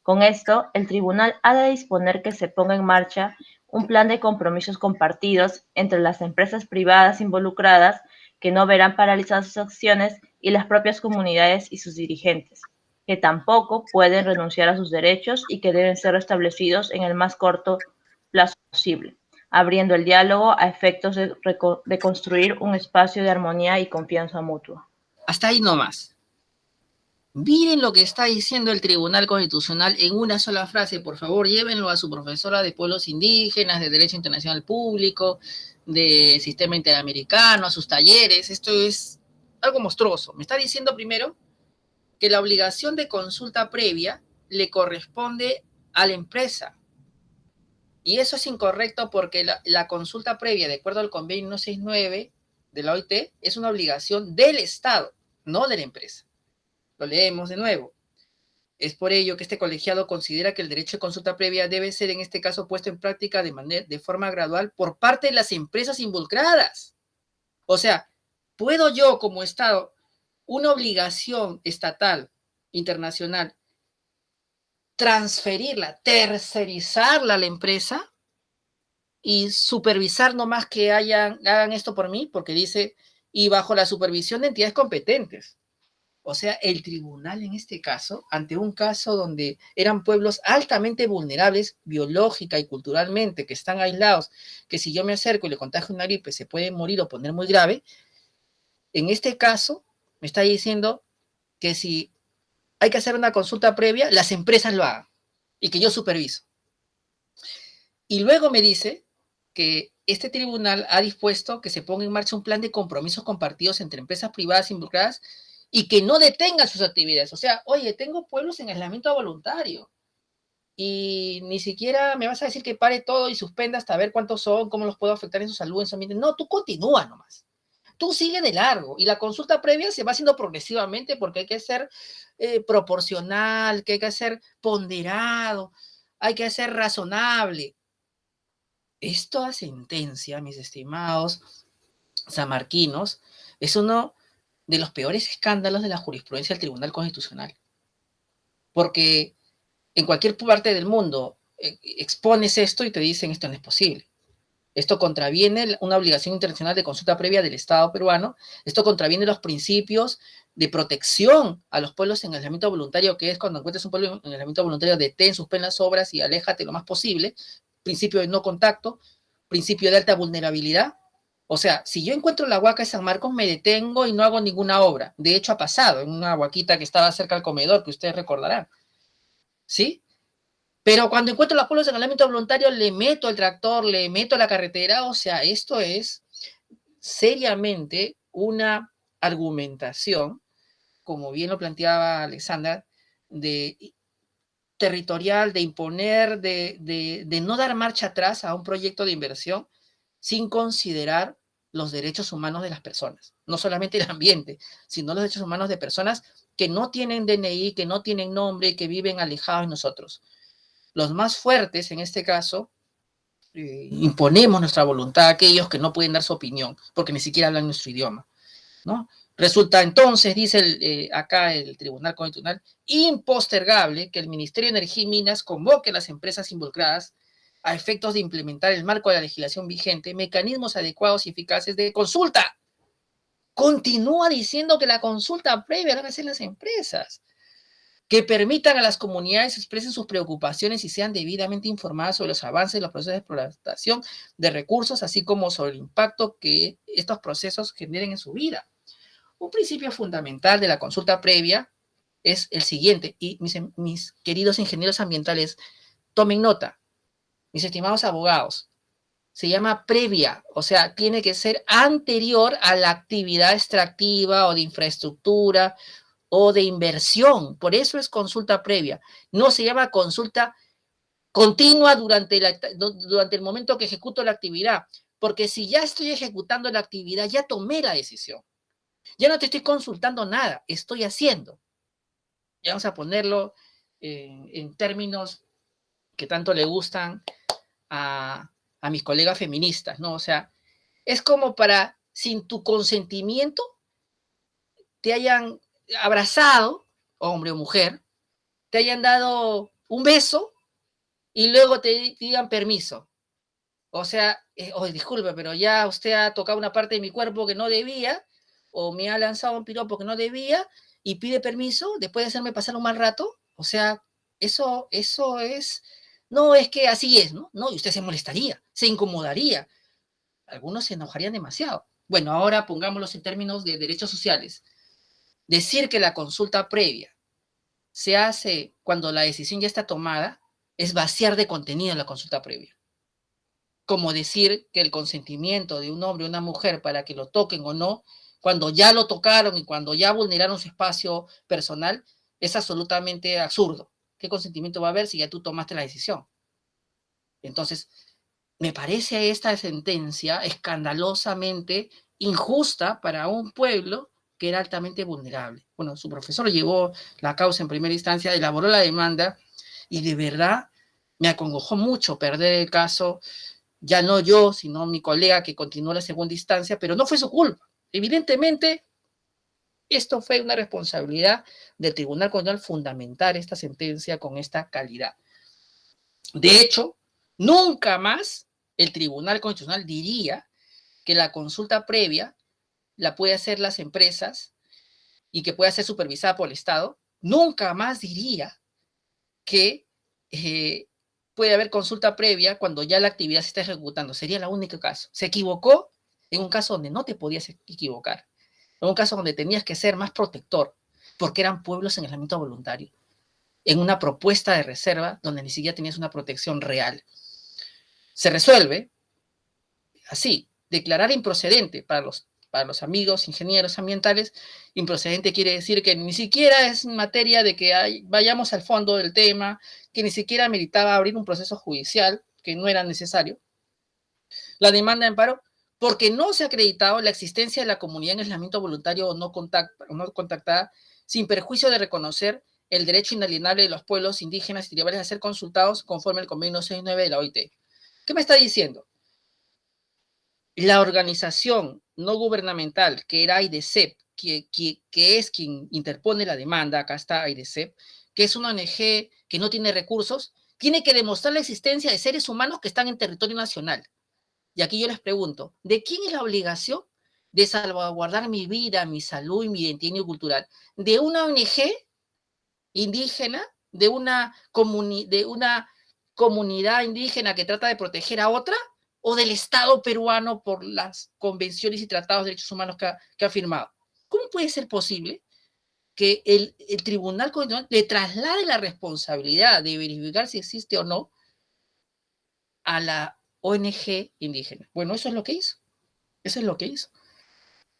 Con esto, el tribunal ha de disponer que se ponga en marcha un plan de compromisos compartidos entre las empresas privadas involucradas que no verán paralizadas sus acciones, y las propias comunidades y sus dirigentes, que tampoco pueden renunciar a sus derechos y que deben ser restablecidos en el más corto plazo posible, abriendo el diálogo a efectos de construir un espacio de armonía y confianza mutua. Hasta ahí nomás. Miren lo que está diciendo el Tribunal Constitucional en una sola frase. Por favor, llévenlo a su profesora de pueblos indígenas, de Derecho Internacional Público, de Sistema Interamericano, a sus talleres. Esto es algo monstruoso. Me está diciendo primero que la obligación de consulta previa le corresponde a la empresa. Y eso es incorrecto porque la consulta previa, de acuerdo al convenio 169 de la OIT, es una obligación del Estado, no de la empresa. Lo leemos de nuevo. Es por ello que este colegiado considera que el derecho de consulta previa debe ser en este caso puesto en práctica de forma gradual por parte de las empresas involucradas. O sea, ¿puedo yo como Estado, una obligación estatal, internacional, transferirla, tercerizarla a la empresa y supervisar nomás que hagan esto por mí? Porque dice, y bajo la supervisión de entidades competentes. O sea, el tribunal en este caso, ante un caso donde eran pueblos altamente vulnerables biológica y culturalmente, que están aislados, que si yo me acerco y le contagio una gripe se puede morir o poner muy grave, en este caso me está diciendo que si hay que hacer una consulta previa, las empresas lo hagan y que yo superviso. Y luego me dice que este tribunal ha dispuesto que se ponga en marcha un plan de compromisos compartidos entre empresas privadas involucradas y que no detengan sus actividades. O sea, oye, tengo pueblos en aislamiento voluntario y ni siquiera me vas a decir que pare todo y suspenda hasta ver cuántos son, cómo los puedo afectar en su salud, en su ambiente. No, tú continúa nomás. Tú sigue de largo y la consulta previa se va haciendo progresivamente porque hay que ser proporcional, que hay que ser ponderado, hay que ser razonable. Esta sentencia, mis estimados samarquinos, es uno de los peores escándalos de la jurisprudencia del Tribunal Constitucional. Porque en cualquier parte del mundo expones esto y te dicen esto no es posible. Esto contraviene una obligación internacional de consulta previa del Estado peruano. Esto contraviene los principios de protección a los pueblos en aislamiento voluntario, que es cuando encuentres un pueblo en aislamiento voluntario, detén, suspende las obras y aléjate lo más posible. Principio de no contacto, principio de alta vulnerabilidad. O sea, si yo encuentro la huaca de San Marcos, me detengo y no hago ninguna obra. De hecho, ha pasado en una huaquita que estaba cerca del comedor, que ustedes recordarán. ¿Sí? Pero cuando encuentro los pueblos en aislamiento voluntario, le meto el tractor, le meto la carretera. O sea, esto es seriamente una argumentación, como bien lo planteaba Alexandra, de territorial, de imponer, de no dar marcha atrás a un proyecto de inversión sin considerar los derechos humanos de las personas. No solamente el ambiente, sino los derechos humanos de personas que no tienen DNI, que no tienen nombre, que viven alejados de nosotros. Los más fuertes, en este caso, imponemos nuestra voluntad a aquellos que no pueden dar su opinión, porque ni siquiera hablan nuestro idioma, ¿no? Resulta entonces, dice acá el Tribunal Constitucional, impostergable que el Ministerio de Energía y Minas convoque a las empresas involucradas a efectos de implementar el marco de la legislación vigente, mecanismos adecuados y eficaces de consulta. Continúa diciendo que la consulta previa la van a hacer las empresas, que permitan a las comunidades expresen sus preocupaciones y sean debidamente informadas sobre los avances de los procesos de explotación de recursos, así como sobre el impacto que estos procesos generen en su vida. Un principio fundamental de la consulta previa es el siguiente, y mis queridos ingenieros ambientales, tomen nota, mis estimados abogados, se llama previa, o sea, tiene que ser anterior a la actividad extractiva o de infraestructura o de inversión. Por eso es consulta previa. No se llama consulta continua durante el momento que ejecuto la actividad, porque si ya estoy ejecutando la actividad, ya tomé la decisión. Ya no te estoy consultando nada, estoy haciendo. Ya vamos a ponerlo en términos que tanto le gustan a mis colegas feministas, ¿no? O sea, es como para, sin tu consentimiento, te hayan abrazado, hombre o mujer, te hayan dado un beso y luego te digan permiso. O sea, disculpe, pero ya usted ha tocado una parte de mi cuerpo que no debía o me ha lanzado un piropo que no debía y pide permiso después de hacerme pasar un mal rato. O sea, eso es, no es que así es, ¿no? No, y usted se molestaría, se incomodaría, algunos se enojarían demasiado. Bueno, ahora pongámoslos en términos de derechos sociales. Decir que la consulta previa se hace cuando la decisión ya está tomada es vaciar de contenido la consulta previa. Como decir que el consentimiento de un hombre o una mujer para que lo toquen o no, cuando ya lo tocaron y cuando ya vulneraron su espacio personal, es absolutamente absurdo. ¿Qué consentimiento va a haber si ya tú tomaste la decisión? Entonces, me parece esta sentencia escandalosamente injusta para un pueblo que era altamente vulnerable. Bueno, su profesor llevó la causa en primera instancia, elaboró la demanda y de verdad me acongojó mucho perder el caso, ya no yo, sino mi colega que continuó la segunda instancia, pero no fue su culpa. Evidentemente, esto fue una responsabilidad del Tribunal Constitucional fundamentar esta sentencia con esta calidad. De hecho, nunca más el Tribunal Constitucional diría que la consulta previa la puede hacer las empresas y que puede ser supervisada por el Estado. Nunca más diría que puede haber consulta previa cuando ya la actividad se está ejecutando. Sería el único caso. Se equivocó en un caso donde no te podías equivocar. En un caso donde tenías que ser más protector, porque eran pueblos en aislamiento voluntario. En una propuesta de reserva donde ni siquiera tenías una protección real. Se resuelve así, declarar improcedente para los amigos ingenieros ambientales. Improcedente quiere decir que ni siquiera es materia de que vayamos al fondo del tema, que ni siquiera meritaba abrir un proceso judicial, que no era necesario. La demanda de amparo, porque no se ha acreditado la existencia de la comunidad en aislamiento voluntario o no contactada, sin perjuicio de reconocer el derecho inalienable de los pueblos indígenas y tribales a ser consultados conforme al convenio 69 de la OIT. ¿Qué me está diciendo? La organización no gubernamental, que era AIDESEP, que es quien interpone la demanda, acá está AIDESEP, que es una ONG que no tiene recursos, tiene que demostrar la existencia de seres humanos que están en territorio nacional. Y aquí yo les pregunto, ¿de quién es la obligación de salvaguardar mi vida, mi salud y mi identidad cultural? ¿De una ONG indígena? ¿De una comunidad indígena que trata de proteger a otra? ¿O del Estado peruano por las convenciones y tratados de derechos humanos que ha firmado? ¿Cómo puede ser posible que el Tribunal Constitucional le traslade la responsabilidad de verificar si existe o no a la ONG indígena? Bueno, eso es lo que hizo. Eso es lo que hizo.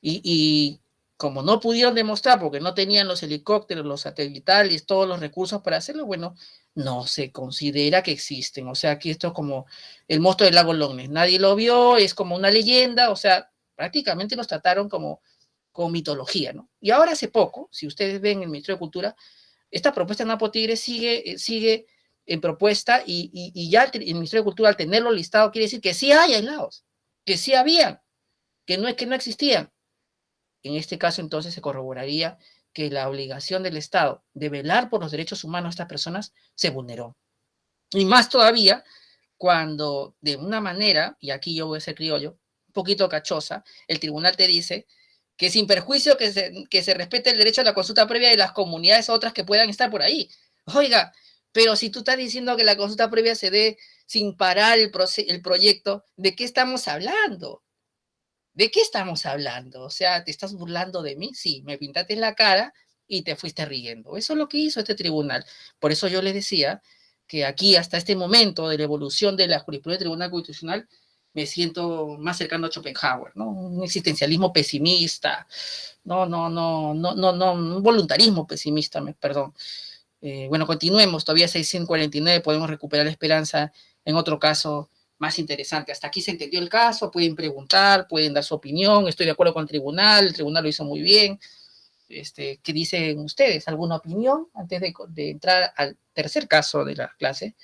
Y como no pudieron demostrar porque no tenían los helicópteros, los satelitales, todos los recursos para hacerlo, bueno, no se considera que existen. O sea, aquí esto es como el monstruo del lago Loch Ness. Nadie lo vio, es como una leyenda, o sea, prácticamente los trataron como mitología, ¿no? Y ahora hace poco, si ustedes ven en el Ministerio de Cultura, esta propuesta de Napo Tigre sigue en propuesta y ya el Ministerio de Cultura, al tenerlo listado, quiere decir que sí hay aislados, que sí habían, que no es que no existían. En este caso, entonces, se corroboraría que la obligación del Estado de velar por los derechos humanos de estas personas se vulneró. Y más todavía cuando de una manera, y aquí yo voy a ser criollo, un poquito cachosa, el tribunal te dice que sin perjuicio que se respete el derecho a la consulta previa de las comunidades otras que puedan estar por ahí. Oiga, pero si tú estás diciendo que la consulta previa se dé sin parar el proyecto, ¿de qué estamos hablando? ¿De qué estamos hablando? O sea, ¿te estás burlando de mí? Sí, me pintaste en la cara y te fuiste riendo. Eso es lo que hizo este tribunal. Por eso yo les decía que aquí, hasta este momento de la evolución de la jurisprudencia del Tribunal Constitucional, me siento más cercano a Schopenhauer, ¿no? Un existencialismo pesimista, un voluntarismo pesimista, perdón. Bueno, continuemos, todavía 649, podemos recuperar la esperanza en otro caso más interesante. Hasta aquí se entendió el caso, pueden preguntar, pueden dar su opinión, estoy de acuerdo con el tribunal lo hizo muy bien. ¿Qué dicen ustedes? ¿Alguna opinión antes de entrar al tercer caso de la clase?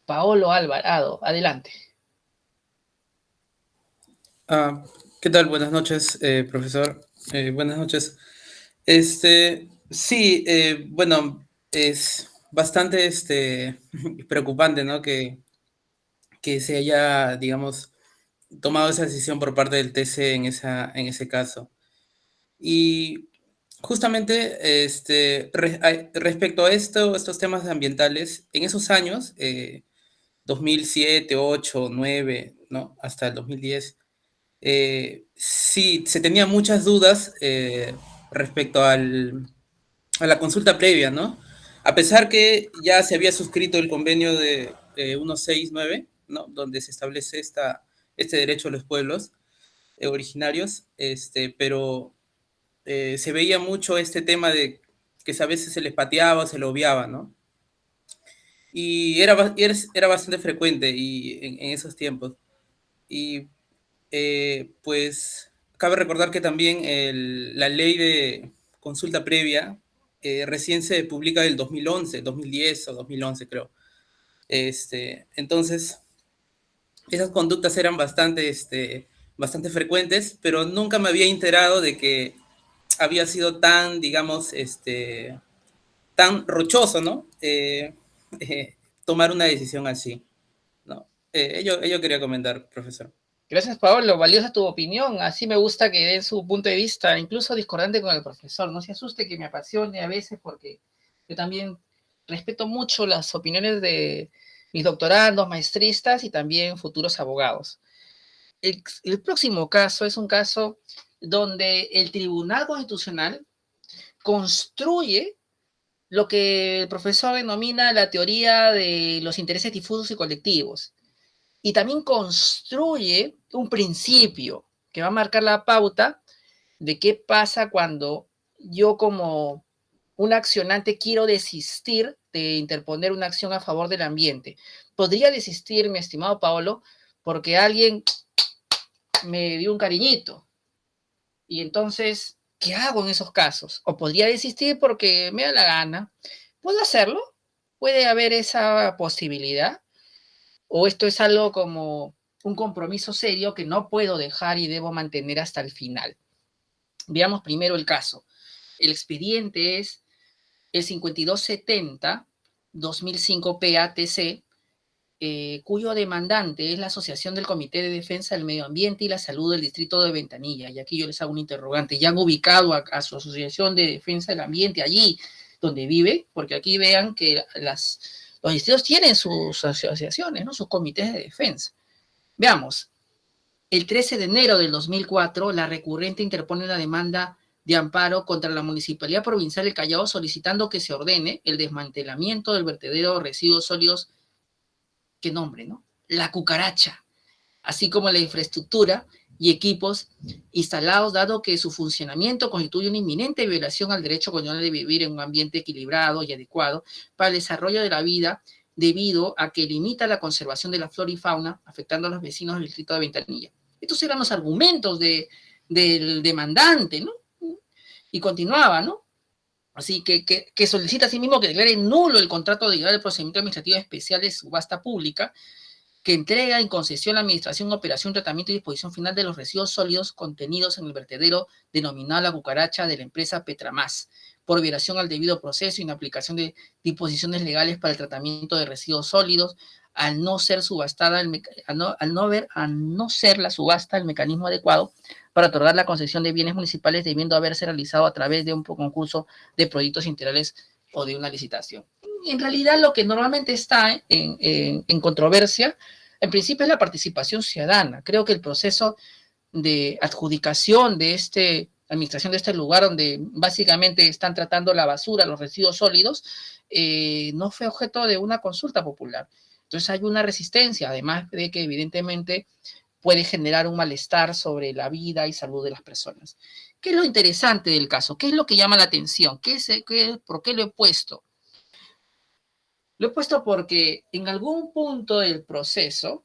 Paolo Alvarado, adelante. ¿Qué tal? Buenas noches, profesor. Buenas noches. Sí, bueno, es bastante preocupante, ¿no? Que se haya, digamos, tomado esa decisión por parte del TC en ese caso. Y justamente respecto a estos temas ambientales, en esos años, 2007, 8, 9, ¿no? Hasta el 2010, sí, se tenía muchas dudas respecto a la consulta previa, ¿no? A pesar que ya se había suscrito el convenio de 169, ¿no? Donde se establece este derecho a los pueblos originarios, pero se veía mucho este tema de que a veces se les pateaba o se lo obviaba, ¿no? Y era bastante frecuente en esos tiempos. Y pues cabe recordar que también la ley de consulta previa recién se publica del 2011, 2010 o 2011 creo. Entonces, esas conductas eran bastante frecuentes, pero nunca me había enterado de que había sido tan, digamos, tan rochoso, ¿no? Tomar una decisión así, ¿no? Ello quería comentar, profesor. Gracias, Pablo. Valiosa tu opinión. Así me gusta que den su punto de vista, incluso discordante con el profesor. No se asuste que me apasione a veces porque yo también respeto mucho las opiniones de mis doctorandos, maestristas y también futuros abogados. El próximo caso es un caso donde el Tribunal Constitucional construye lo que el profesor denomina la teoría de los intereses difusos y colectivos. Y también construye un principio que va a marcar la pauta de qué pasa cuando yo como un accionante quiero desistir de interponer una acción a favor del ambiente. Podría desistir, mi estimado Paolo, porque alguien me dio un cariñito. Y entonces, ¿qué hago en esos casos? O podría desistir porque me da la gana. ¿Puedo hacerlo? ¿Puede haber esa posibilidad? ¿O esto es algo como un compromiso serio que no puedo dejar y debo mantener hasta el final? Veamos primero el caso. El expediente es el 5270-2005 PATC, cuyo demandante es la Asociación del Comité de Defensa del Medio Ambiente y la Salud del Distrito de Ventanilla. Y aquí yo les hago un interrogante. ¿Ya han ubicado a su Asociación de Defensa del Ambiente allí donde vive? Porque aquí vean que los distritos tienen sus asociaciones, ¿no? Sus comités de defensa. Veamos. El 13 de enero del 2004, la recurrente interpone una demanda de amparo contra la Municipalidad Provincial del Callao solicitando que se ordene el desmantelamiento del vertedero de residuos sólidos, ¿qué nombre, no? La Cucaracha, así como la infraestructura y equipos instalados, dado que su funcionamiento constituye una inminente violación al derecho constitucional de vivir en un ambiente equilibrado y adecuado para el desarrollo de la vida, debido a que limita la conservación de la flora y fauna, afectando a los vecinos del distrito de Ventanilla. Estos eran los argumentos del demandante, ¿no? Y continuaba, ¿no? Así que solicita a sí mismo que declare nulo el contrato de el procedimiento administrativo especial de subasta pública, que entrega en concesión la administración, operación, tratamiento y disposición final de los residuos sólidos contenidos en el vertedero denominado La Cucaracha de la empresa Petramás, por violación al debido proceso y en aplicación de disposiciones legales para el tratamiento de residuos sólidos, al no ser subastada, al no ser la subasta el mecanismo adecuado para otorgar la concesión de bienes municipales, debiendo haberse realizado a través de un concurso de proyectos integrales o de una licitación. En realidad, lo que normalmente está en controversia, en principio, es la participación ciudadana. Creo que el proceso de adjudicación de administración de este lugar, donde básicamente están tratando la basura, los residuos sólidos, no fue objeto de una consulta popular. Entonces hay una resistencia, además de que evidentemente puede generar un malestar sobre la vida y salud de las personas. ¿Qué es lo interesante del caso? ¿Qué es lo que llama la atención? ¿Por qué lo he puesto? Lo he puesto porque en algún punto del proceso,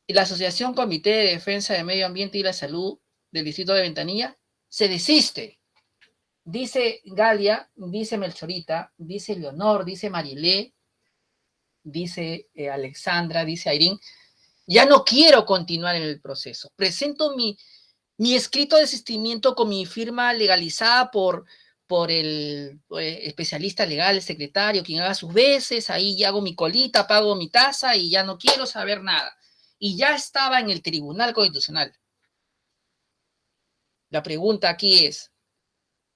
la Asociación Comité de Defensa del Medio Ambiente y la Salud del Distrito de Ventanilla se desiste. Dice Galia, dice Melchorita, dice Leonor, dice Marilé, dice Alexandra, dice Airín, ya no quiero continuar en el proceso. Presento mi escrito de desistimiento con mi firma legalizada por el especialista legal, el secretario, quien haga sus veces, ahí ya hago mi colita, pago mi tasa y ya no quiero saber nada. y ya estaba en el Tribunal Constitucional. La pregunta aquí es,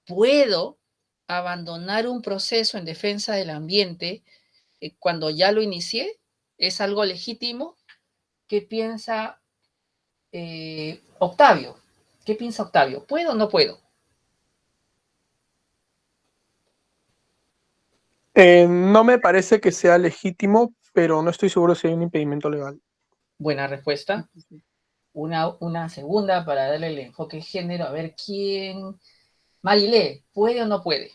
¿puedo abandonar un proceso en defensa del ambiente cuando ya lo inicié? ¿Es algo legítimo? ¿Qué piensa Octavio? ¿Qué piensa Octavio? ¿Puedo o no puedo? No me parece que sea legítimo, pero no estoy seguro si hay un impedimento legal. Buena respuesta. Una segunda para darle el enfoque de género. A ver quién. Marilé, ¿puede o no puede?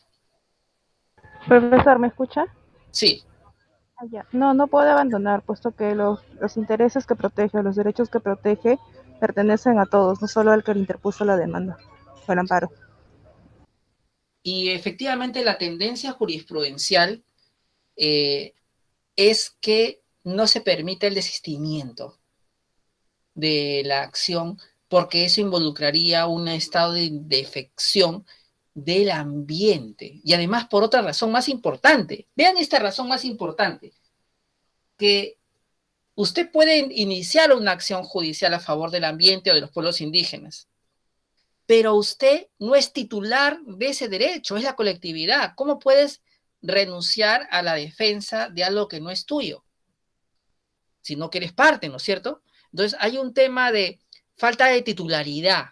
Profesor, ¿me escucha? Sí. Ya. No, no puede abandonar, puesto que los intereses que protege, los derechos que protege, pertenecen a todos, no solo al que le interpuso la demanda o el amparo. Y efectivamente la tendencia jurisprudencial es que no se permite el desistimiento de la acción porque eso involucraría un estado de defección del ambiente. Y además por otra razón más importante. Vean esta razón más importante. Que usted puede iniciar una acción judicial a favor del ambiente o de los pueblos indígenas, pero usted no es titular de ese derecho, es la colectividad. ¿Cómo puedes renunciar a la defensa de algo que no es tuyo? Si no que eres parte, ¿no es cierto? Entonces hay un tema de falta de titularidad.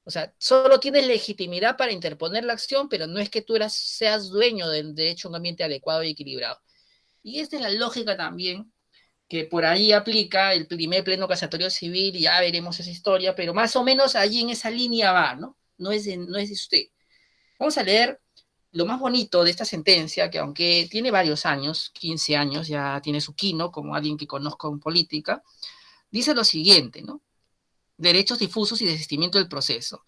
O sea, solo tienes legitimidad para interponer la acción, pero no es que tú seas dueño del derecho a un ambiente adecuado y equilibrado. Y esta es la lógica también que por ahí aplica el primer pleno casatorio civil, y ya veremos esa historia, pero más o menos allí en esa línea va, ¿no? No es de usted. Vamos a leer lo más bonito de esta sentencia, que aunque tiene varios años, 15 años, ya tiene su quino, como alguien que conozco en política, dice lo siguiente, ¿no? Derechos difusos y desistimiento del proceso.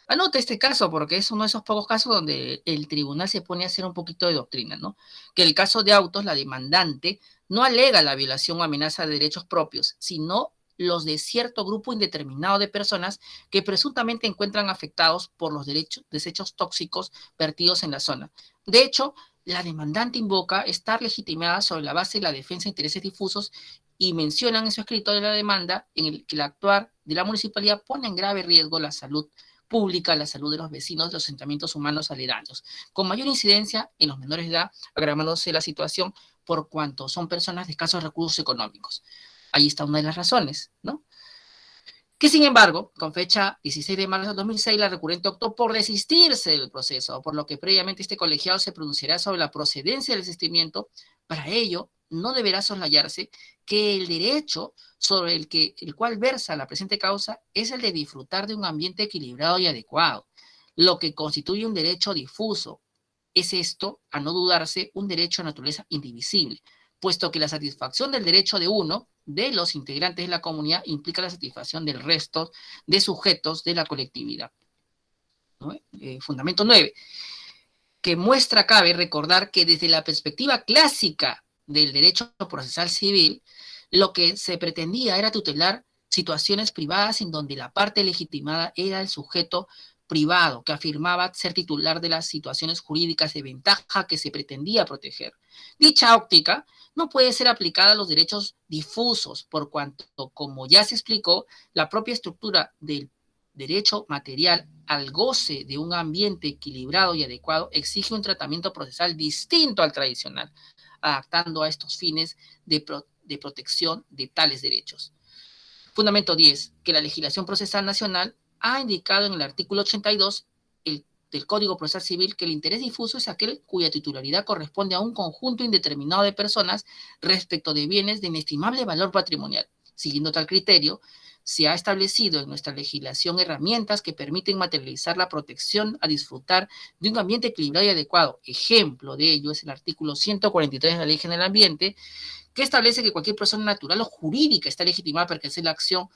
Anote este caso porque es uno de esos pocos casos donde el tribunal se pone a hacer un poquito de doctrina, ¿no? Que el caso de Autos, la demandante no alega la violación o amenaza de derechos propios, sino los de cierto grupo indeterminado de personas que presuntamente encuentran afectados por los desechos tóxicos vertidos en la zona. De hecho, la demandante invoca estar legitimada sobre la base de la defensa de intereses difusos y mencionan en su escrito de la demanda en el que el actuar de la municipalidad pone en grave riesgo la salud pública, la salud de los vecinos de los asentamientos humanos aledaños, con mayor incidencia en los menores de edad, agravándose la situación por cuanto son personas de escasos recursos económicos. Ahí está una de las razones, ¿no? Que sin embargo, con fecha 16 de marzo de 2006, la recurrente optó por desistirse del proceso, por lo que previamente este colegiado se pronunciará sobre la procedencia del desistimiento. Para ello, no deberá soslayarse que el derecho sobre el cual versa la presente causa es el de disfrutar de un ambiente equilibrado y adecuado, lo que constituye un derecho difuso. Es esto, a no dudarse, un derecho de naturaleza indivisible, puesto que la satisfacción del derecho de uno de los integrantes de la comunidad implica la satisfacción del resto de sujetos de la colectividad. ¿No? Fundamento 9, que muestra, cabe recordar que desde la perspectiva clásica del derecho procesal civil, lo que se pretendía era tutelar situaciones privadas en donde la parte legitimada era el sujeto privado que afirmaba ser titular de las situaciones jurídicas de ventaja que se pretendía proteger. Dicha óptica no puede ser aplicada a los derechos difusos, por cuanto, como ya se explicó, la propia estructura del derecho material al goce de un ambiente equilibrado y adecuado exige un tratamiento procesal distinto al tradicional, adaptando a estos fines de protección de tales derechos. Fundamento 10, que la legislación procesal nacional ha indicado en el artículo 82 del Código Procesal Civil que el interés difuso es aquel cuya titularidad corresponde a un conjunto indeterminado de personas respecto de bienes de inestimable valor patrimonial. Siguiendo tal criterio, se ha establecido en nuestra legislación herramientas que permiten materializar la protección a disfrutar de un ambiente equilibrado y adecuado. Ejemplo de ello es el artículo 143 de la Ley General del Ambiente, que establece que cualquier persona natural o jurídica está legitimada para ejercer la acción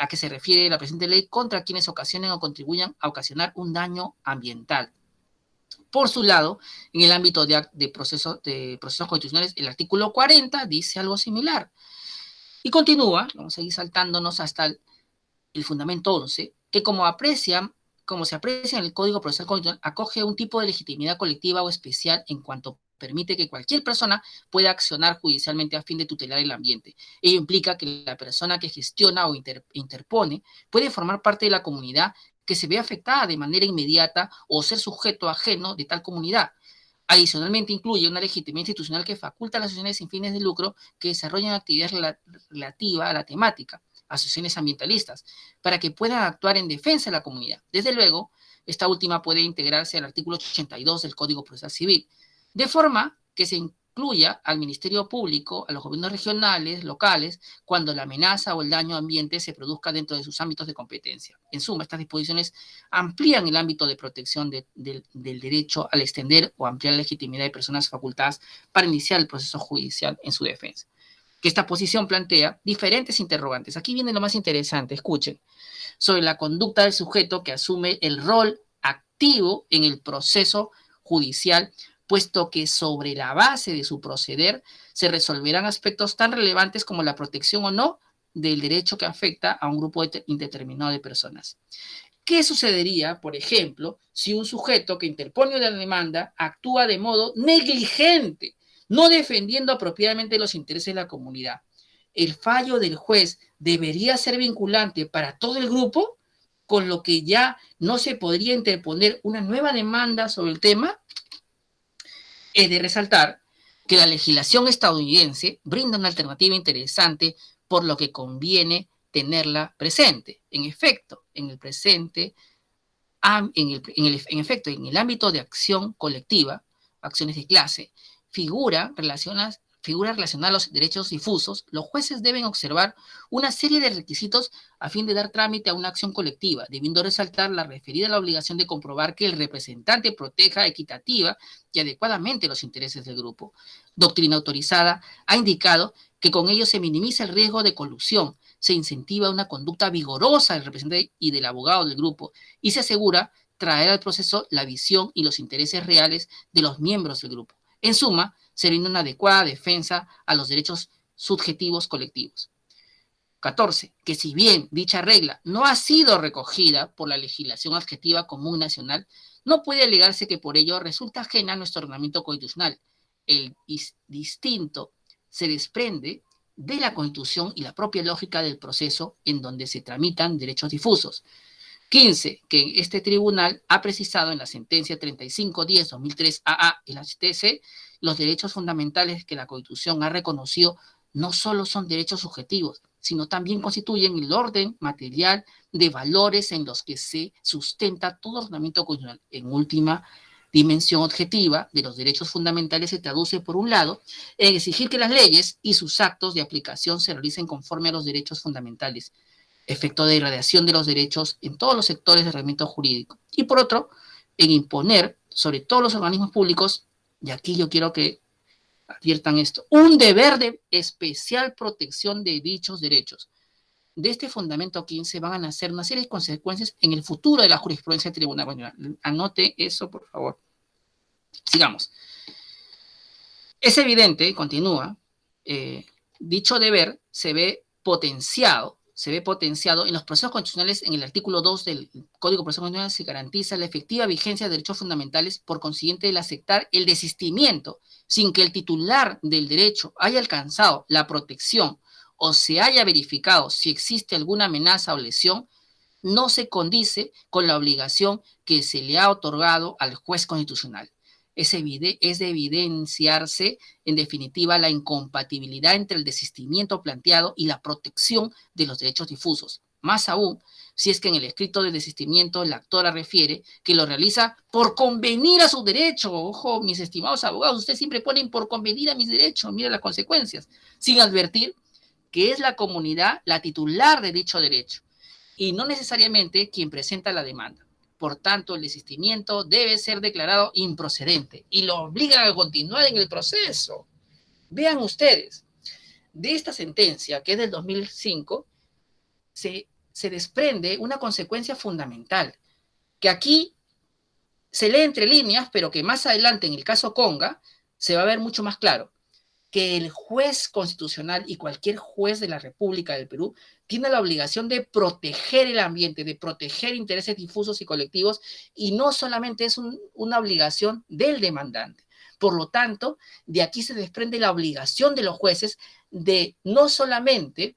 a que se refiere la presente ley contra quienes ocasionen o contribuyan a ocasionar un daño ambiental. Por su lado, en el ámbito de procesos constitucionales, el artículo 40 dice algo similar. Y continúa, vamos a ir saltándonos hasta el fundamento 11, que como se aprecia en el Código Procesal Constitucional, acoge un tipo de legitimidad colectiva o especial en cuanto permite que cualquier persona pueda accionar judicialmente a fin de tutelar el ambiente. Ello implica que la persona que gestiona o interpone puede formar parte de la comunidad que se ve afectada de manera inmediata o ser sujeto ajeno de tal comunidad. Adicionalmente, incluye una legitimidad institucional que faculta a las asociaciones sin fines de lucro que desarrollan actividades relativas a la temática, asociaciones ambientalistas, para que puedan actuar en defensa de la comunidad. Desde luego, esta última puede integrarse al artículo 82 del Código Procesal Civil, de forma que se incluya al Ministerio Público, a los gobiernos regionales, locales, cuando la amenaza o el daño ambiente se produzca dentro de sus ámbitos de competencia. En suma, estas disposiciones amplían el ámbito de protección del derecho al extender o ampliar la legitimidad de personas facultadas para iniciar el proceso judicial en su defensa. Que esta posición plantea diferentes interrogantes. Aquí viene lo más interesante, escuchen, sobre la conducta del sujeto que asume el rol activo en el proceso judicial, puesto que sobre la base de su proceder se resolverán aspectos tan relevantes como la protección o no del derecho que afecta a un grupo indeterminado de personas. ¿Qué sucedería, por ejemplo, si un sujeto que interpone una demanda actúa de modo negligente, no defendiendo apropiadamente los intereses de la comunidad? ¿El fallo del juez debería ser vinculante para todo el grupo, con lo que ya no se podría interponer una nueva demanda sobre el tema? Es de resaltar que la legislación estadounidense brinda una alternativa interesante, por lo que conviene tenerla presente. En efecto, en el ámbito de acción colectiva, acciones de clase, figura relacionada a los derechos difusos, los jueces deben observar una serie de requisitos a fin de dar trámite a una acción colectiva, debiendo resaltar la referida a la obligación de comprobar que el representante proteja equitativa y adecuadamente los intereses del grupo. Doctrina autorizada ha indicado que con ello se minimiza el riesgo de colusión, se incentiva una conducta vigorosa del representante y del abogado del grupo y se asegura traer al proceso la visión y los intereses reales de los miembros del grupo. En suma, se brinda una adecuada defensa a los derechos subjetivos colectivos. 14. Que si bien dicha regla no ha sido recogida por la legislación adjetiva común nacional, no puede alegarse que por ello resulta ajena a nuestro ordenamiento constitucional. El distinto se desprende de la Constitución y la propia lógica del proceso en donde se tramitan derechos difusos. 15. Que este tribunal ha precisado en la sentencia 3510-2003 AA el HTC, los derechos fundamentales que la Constitución ha reconocido no solo son derechos subjetivos, sino también constituyen el orden material de valores en los que se sustenta todo ordenamiento constitucional. En última dimensión objetiva de los derechos fundamentales se traduce, por un lado, en exigir que las leyes y sus actos de aplicación se realicen conforme a los derechos fundamentales, efecto de irradiación de los derechos en todos los sectores del ordenamiento jurídico. Y por otro, en imponer sobre todos los organismos públicos, y aquí yo quiero que adviertan esto, un deber de especial protección de dichos derechos. De este fundamento 15 van a nacer una serie de consecuencias en el futuro de la jurisprudencia del Tribunal Constitucional. Anote eso, por favor. Sigamos. Es evidente, continúa, dicho deber se ve potenciado en los procesos constitucionales. En el artículo 2 del Código Procesal Constitucional se garantiza la efectiva vigencia de derechos fundamentales, por consiguiente el aceptar el desistimiento sin que el titular del derecho haya alcanzado la protección o se haya verificado si existe alguna amenaza o lesión, no se condice con la obligación que se le ha otorgado al juez constitucional. Es de evidenciarse, en definitiva, la incompatibilidad entre el desistimiento planteado y la protección de los derechos difusos. Más aún, si es que en el escrito de desistimiento la actora refiere que lo realiza por convenir a su derecho. Ojo, mis estimados abogados, ustedes siempre ponen por convenir a mis derechos, mira las consecuencias, sin advertir que es la comunidad la titular de dicho derecho y no necesariamente quien presenta la demanda. Por tanto, el desistimiento debe ser declarado improcedente y lo obligan a continuar en el proceso. Vean ustedes, de esta sentencia, que es del 2005, se desprende una consecuencia fundamental, que aquí se lee entre líneas, pero que más adelante en el caso Conga se va a ver mucho más claro, que el juez constitucional y cualquier juez de la República del Perú tiene la obligación de proteger el ambiente, de proteger intereses difusos y colectivos, y no solamente es una obligación del demandante. Por lo tanto, de aquí se desprende la obligación de los jueces de no solamente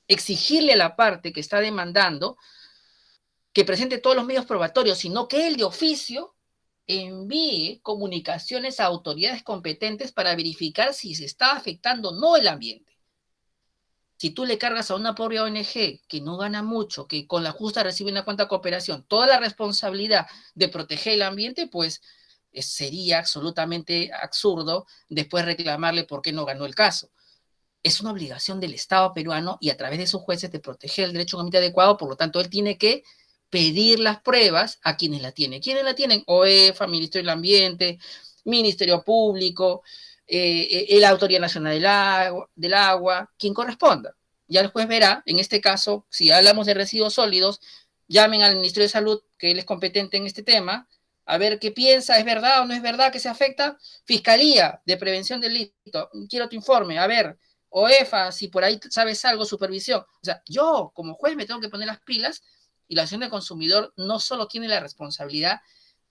exigirle a la parte que está demandando que presente todos los medios probatorios, sino que él de oficio envíe comunicaciones a autoridades competentes para verificar si se está afectando o no el ambiente. Si tú le cargas a una pobre ONG que no gana mucho, que con la justa recibe una cuenta de cooperación, toda la responsabilidad de proteger el ambiente, pues sería absolutamente absurdo después reclamarle por qué no ganó el caso. Es una obligación del Estado peruano y a través de sus jueces de proteger el derecho a un ambiente adecuado, por lo tanto, él tiene que pedir las pruebas a quienes la tienen. ¿Quiénes la tienen? OEFA, Ministerio del Ambiente, Ministerio Público, la Autoridad Nacional del Agua, quien corresponda. Ya el juez verá, en este caso, si hablamos de residuos sólidos, llamen al Ministerio de Salud, que él es competente en este tema, a ver qué piensa, ¿es verdad o no es verdad que se afecta? Fiscalía de Prevención del Delito, quiero tu informe, a ver, OEFA, si por ahí sabes algo, supervisión. O sea, yo como juez me tengo que poner las pilas y la acción del consumidor no solo tiene la responsabilidad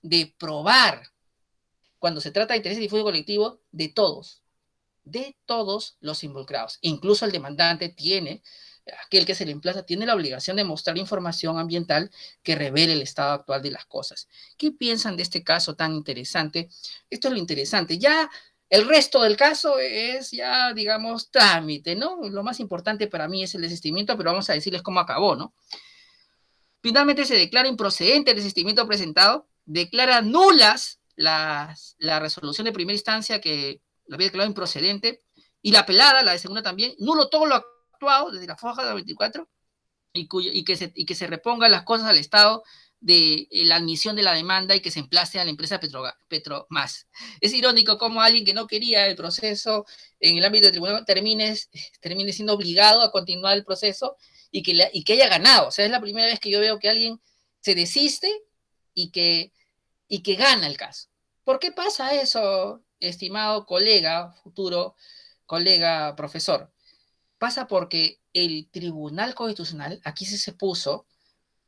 de probar cuando se trata de interés difuso colectivo de todos los involucrados. Incluso el demandante tiene, aquel que se le emplaza, tiene la obligación de mostrar información ambiental que revele el estado actual de las cosas. ¿Qué piensan de este caso tan interesante? Esto es lo interesante. Ya el resto del caso es ya, digamos, trámite, ¿no? Lo más importante para mí es el desistimiento, pero vamos a decirles cómo acabó, ¿no? Finalmente se declara improcedente el desistimiento presentado, declara nulas la resolución de primera instancia que la había declarado improcedente, y la apelada, la de segunda también, nulo todo lo actuado desde la foja de la 24, y que se repongan las cosas al Estado de la admisión de la demanda y que se emplace a la empresa Petromás. Es irónico cómo alguien que no quería el proceso en el ámbito del tribunal termine siendo obligado a continuar el proceso y que haya ganado. O sea, es la primera vez que yo veo que alguien se desiste y que gana el caso. ¿Por qué pasa eso, estimado colega, futuro colega profesor? Pasa porque el Tribunal Constitucional, aquí se puso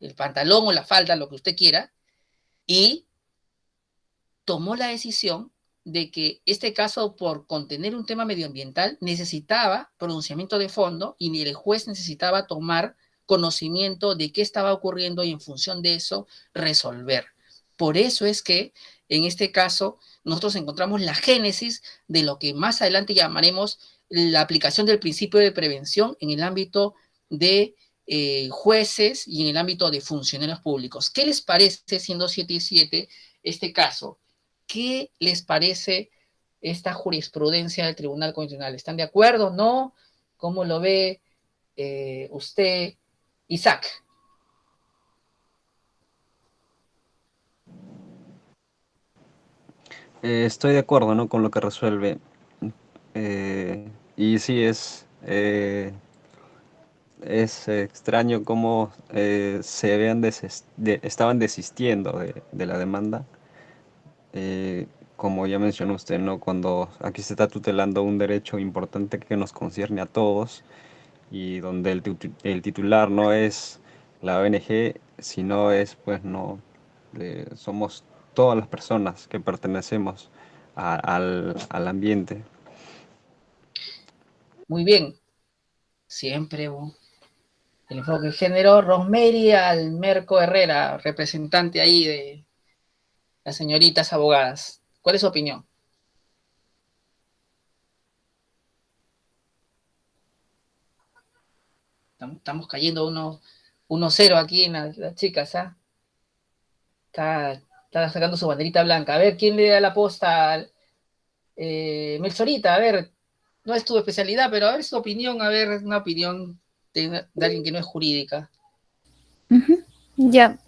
el pantalón o la falda, lo que usted quiera, y tomó la decisión de que este caso, por contener un tema medioambiental, necesitaba pronunciamiento de fondo y el juez necesitaba tomar conocimiento de qué estaba ocurriendo y en función de eso resolver. Por eso es que en este caso nosotros encontramos la génesis de lo que más adelante llamaremos la aplicación del principio de prevención en el ámbito de jueces y en el ámbito de funcionarios públicos. ¿Qué les parece, siendo 7 y 7, este caso? ¿Qué les parece esta jurisprudencia del Tribunal Constitucional? ¿Están de acuerdo? ¿No? ¿Cómo lo ve usted, Isaac? Estoy de acuerdo, ¿no?, con lo que resuelve. Y sí, es extraño cómo estaban desistiendo de la demanda. Como ya mencionó usted, ¿no?, cuando aquí se está tutelando un derecho importante que nos concierne a todos y donde el titular no es la ONG, sino es, pues, no, somos todas las personas que pertenecemos al ambiente. Muy bien. Siempre el enfoque de género. Rosemary Almerco Herrera, representante ahí de las señoritas abogadas. ¿Cuál es su opinión? Estamos cayendo 1-0 aquí en las chicas, ¿ah? Está sacando su banderita blanca. A ver, ¿quién le da la posta? Melchorita, a ver, no es tu especialidad, pero a ver su opinión, a ver, una opinión de alguien que no es jurídica. Ya.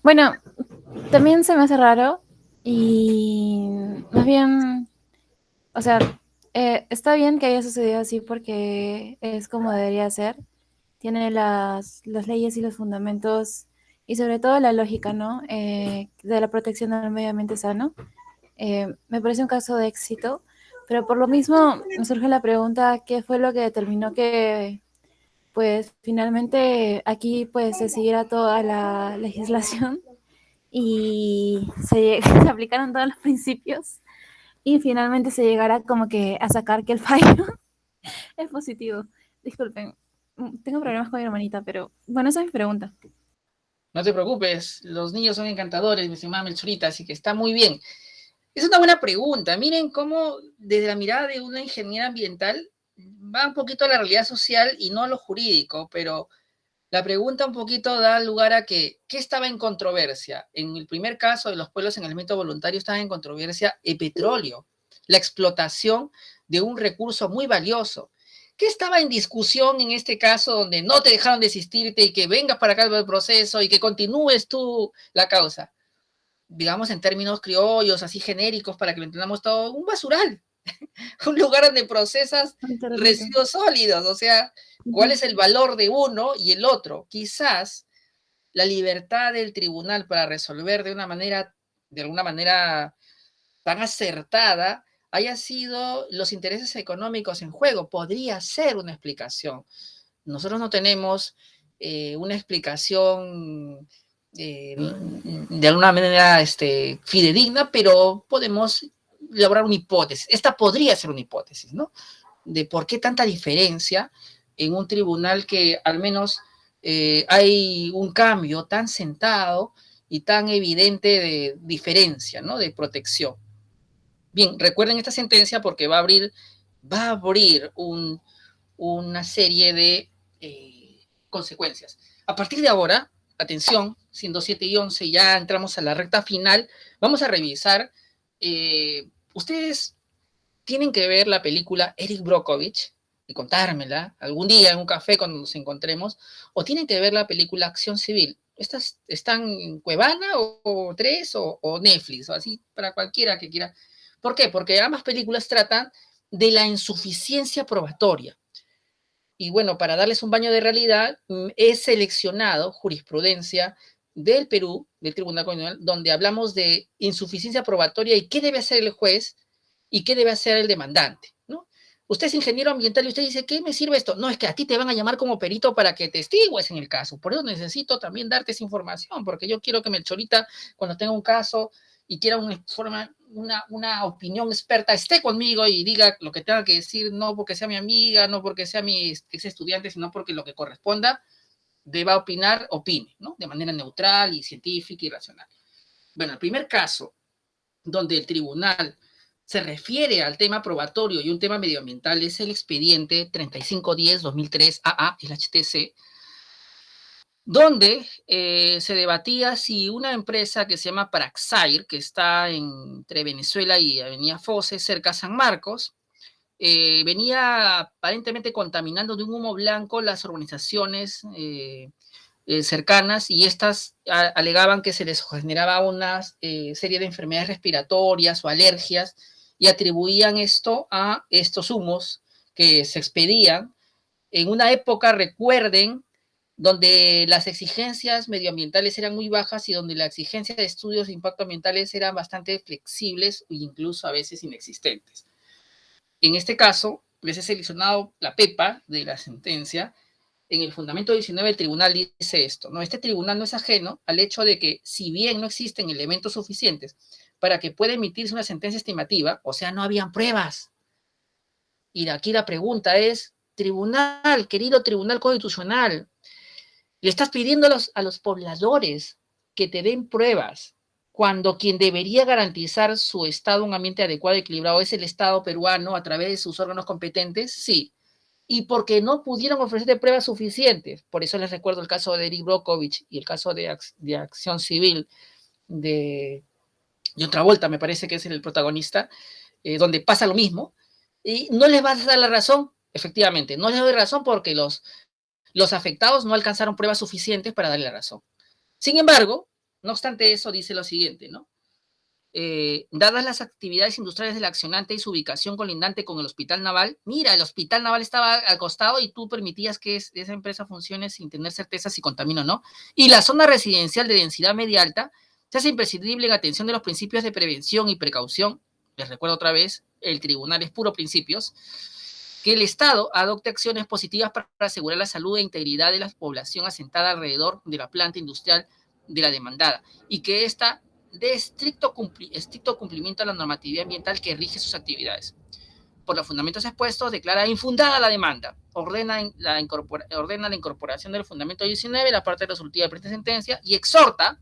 Bueno, también se me hace raro y más bien, o sea, está bien que haya sucedido así porque es como debería ser. Tiene las leyes y los fundamentos y sobre todo la lógica, ¿no? De la protección del medio ambiente sano. Me parece un caso de éxito, pero por lo mismo me surge la pregunta, ¿qué fue lo que determinó que pues finalmente aquí pues se siguiera toda la legislación y se aplicaron todos los principios y finalmente se llegará como que a sacar que el fallo es positivo. Disculpen, tengo problemas con mi hermanita, pero bueno, esa es mi pregunta. No te preocupes, los niños son encantadores, mi estimada Melchorita, así que está muy bien. Es una buena pregunta. Miren cómo desde la mirada de una ingeniera ambiental va un poquito a la realidad social y no a lo jurídico, pero la pregunta un poquito da lugar a que, ¿qué estaba en controversia? En el primer caso de los pueblos en aislamiento voluntario estaba en controversia el petróleo, la explotación de un recurso muy valioso. ¿Qué estaba en discusión en este caso donde no te dejaron desistirte y que vengas para acá del proceso y que continúes tú la causa? Digamos en términos criollos, así genéricos, para que lo entendamos todo, un basural, un lugar donde procesas residuos sólidos, o sea, ¿cuál es el valor de uno y el otro? Quizás la libertad del tribunal para resolver de alguna manera tan acertada, haya sido los intereses económicos en juego. Podría ser una explicación. Nosotros no tenemos una explicación de alguna manera fidedigna, pero podemos elaborar una hipótesis. Esta podría ser una hipótesis, ¿no? De por qué tanta diferencia en un tribunal que al menos hay un cambio tan sentado y tan evidente de diferencia, ¿no? De protección. Bien, recuerden esta sentencia porque va a abrir una serie de consecuencias. A partir de ahora, atención, siendo 7:11, ya entramos a la recta final, vamos a revisar, ustedes tienen que ver la película Erin Brockovich y contármela algún día en un café cuando nos encontremos, o tienen que ver la película Acción Civil. Estas están en Cuevana o 3 o Netflix, o así, para cualquiera que quiera. ¿Por qué? Porque ambas películas tratan de la insuficiencia probatoria. Y bueno, para darles un baño de realidad, he seleccionado jurisprudencia del Perú, del Tribunal Constitucional, donde hablamos de insuficiencia probatoria y qué debe hacer el juez y qué debe hacer el demandante, ¿no? Usted es ingeniero ambiental y usted dice, ¿qué me sirve esto? No, es que a ti te van a llamar como perito para que testigues en el caso. Por eso necesito también darte esa información, porque yo quiero que Melchorita, cuando tenga un caso y quiera una opinión experta, esté conmigo y diga lo que tenga que decir, no porque sea mi amiga, no porque sea mi ex estudiante, sino porque lo que corresponda deba opinar, opine, ¿no? De manera neutral y científica y racional. Bueno, el primer caso donde el tribunal se refiere al tema probatorio y un tema medioambiental es el expediente 3510-2003 AA, el HTC, donde se debatía si una empresa que se llama Praxair, que está entre Venezuela y Avenida Foce, cerca a San Marcos, venía aparentemente contaminando de un humo blanco las organizaciones cercanas y estas alegaban que se les generaba una serie de enfermedades respiratorias o alergias y atribuían esto a estos humos que se expedían en una época, recuerden, donde las exigencias medioambientales eran muy bajas y donde la exigencia de estudios de impacto ambientales eran bastante flexibles e incluso a veces inexistentes. En este caso, les he seleccionado la PEPA de la sentencia. En el fundamento 19 del tribunal dice esto, ¿no? Este tribunal no es ajeno al hecho de que si bien no existen elementos suficientes para que pueda emitirse una sentencia estimativa, o sea, no habían pruebas. Y aquí la pregunta es, tribunal, querido Tribunal Constitucional, le estás pidiendo a los pobladores que te den pruebas cuando quien debería garantizar su estado, un ambiente adecuado y equilibrado, es el Estado peruano a través de sus órganos competentes, sí. Y porque no pudieron ofrecerte pruebas suficientes. Por eso les recuerdo el caso de Erin Brockovich y el caso de Acción Civil de John Travolta, me parece que es el protagonista, donde pasa lo mismo. Y no les vas a dar la razón, efectivamente. No les doy razón porque los afectados no alcanzaron pruebas suficientes para darle la razón. Sin embargo, no obstante eso, dice lo siguiente, ¿no? Dadas las actividades industriales del accionante y su ubicación colindante con el hospital naval, mira, el hospital naval estaba al costado y tú permitías que esa empresa funcione sin tener certeza si contamina o no, y la zona residencial de densidad media alta se hace imprescindible en atención de los principios de prevención y precaución. Les recuerdo otra vez, el tribunal es puro principios, que el Estado adopte acciones positivas para asegurar la salud e integridad de la población asentada alrededor de la planta industrial de la demandada y que ésta dé estricto cumplimiento a la normatividad ambiental que rige sus actividades. Por los fundamentos expuestos, declara infundada la demanda, ordena la incorporación del fundamento 19, la parte resolutiva de la presente sentencia, y exhorta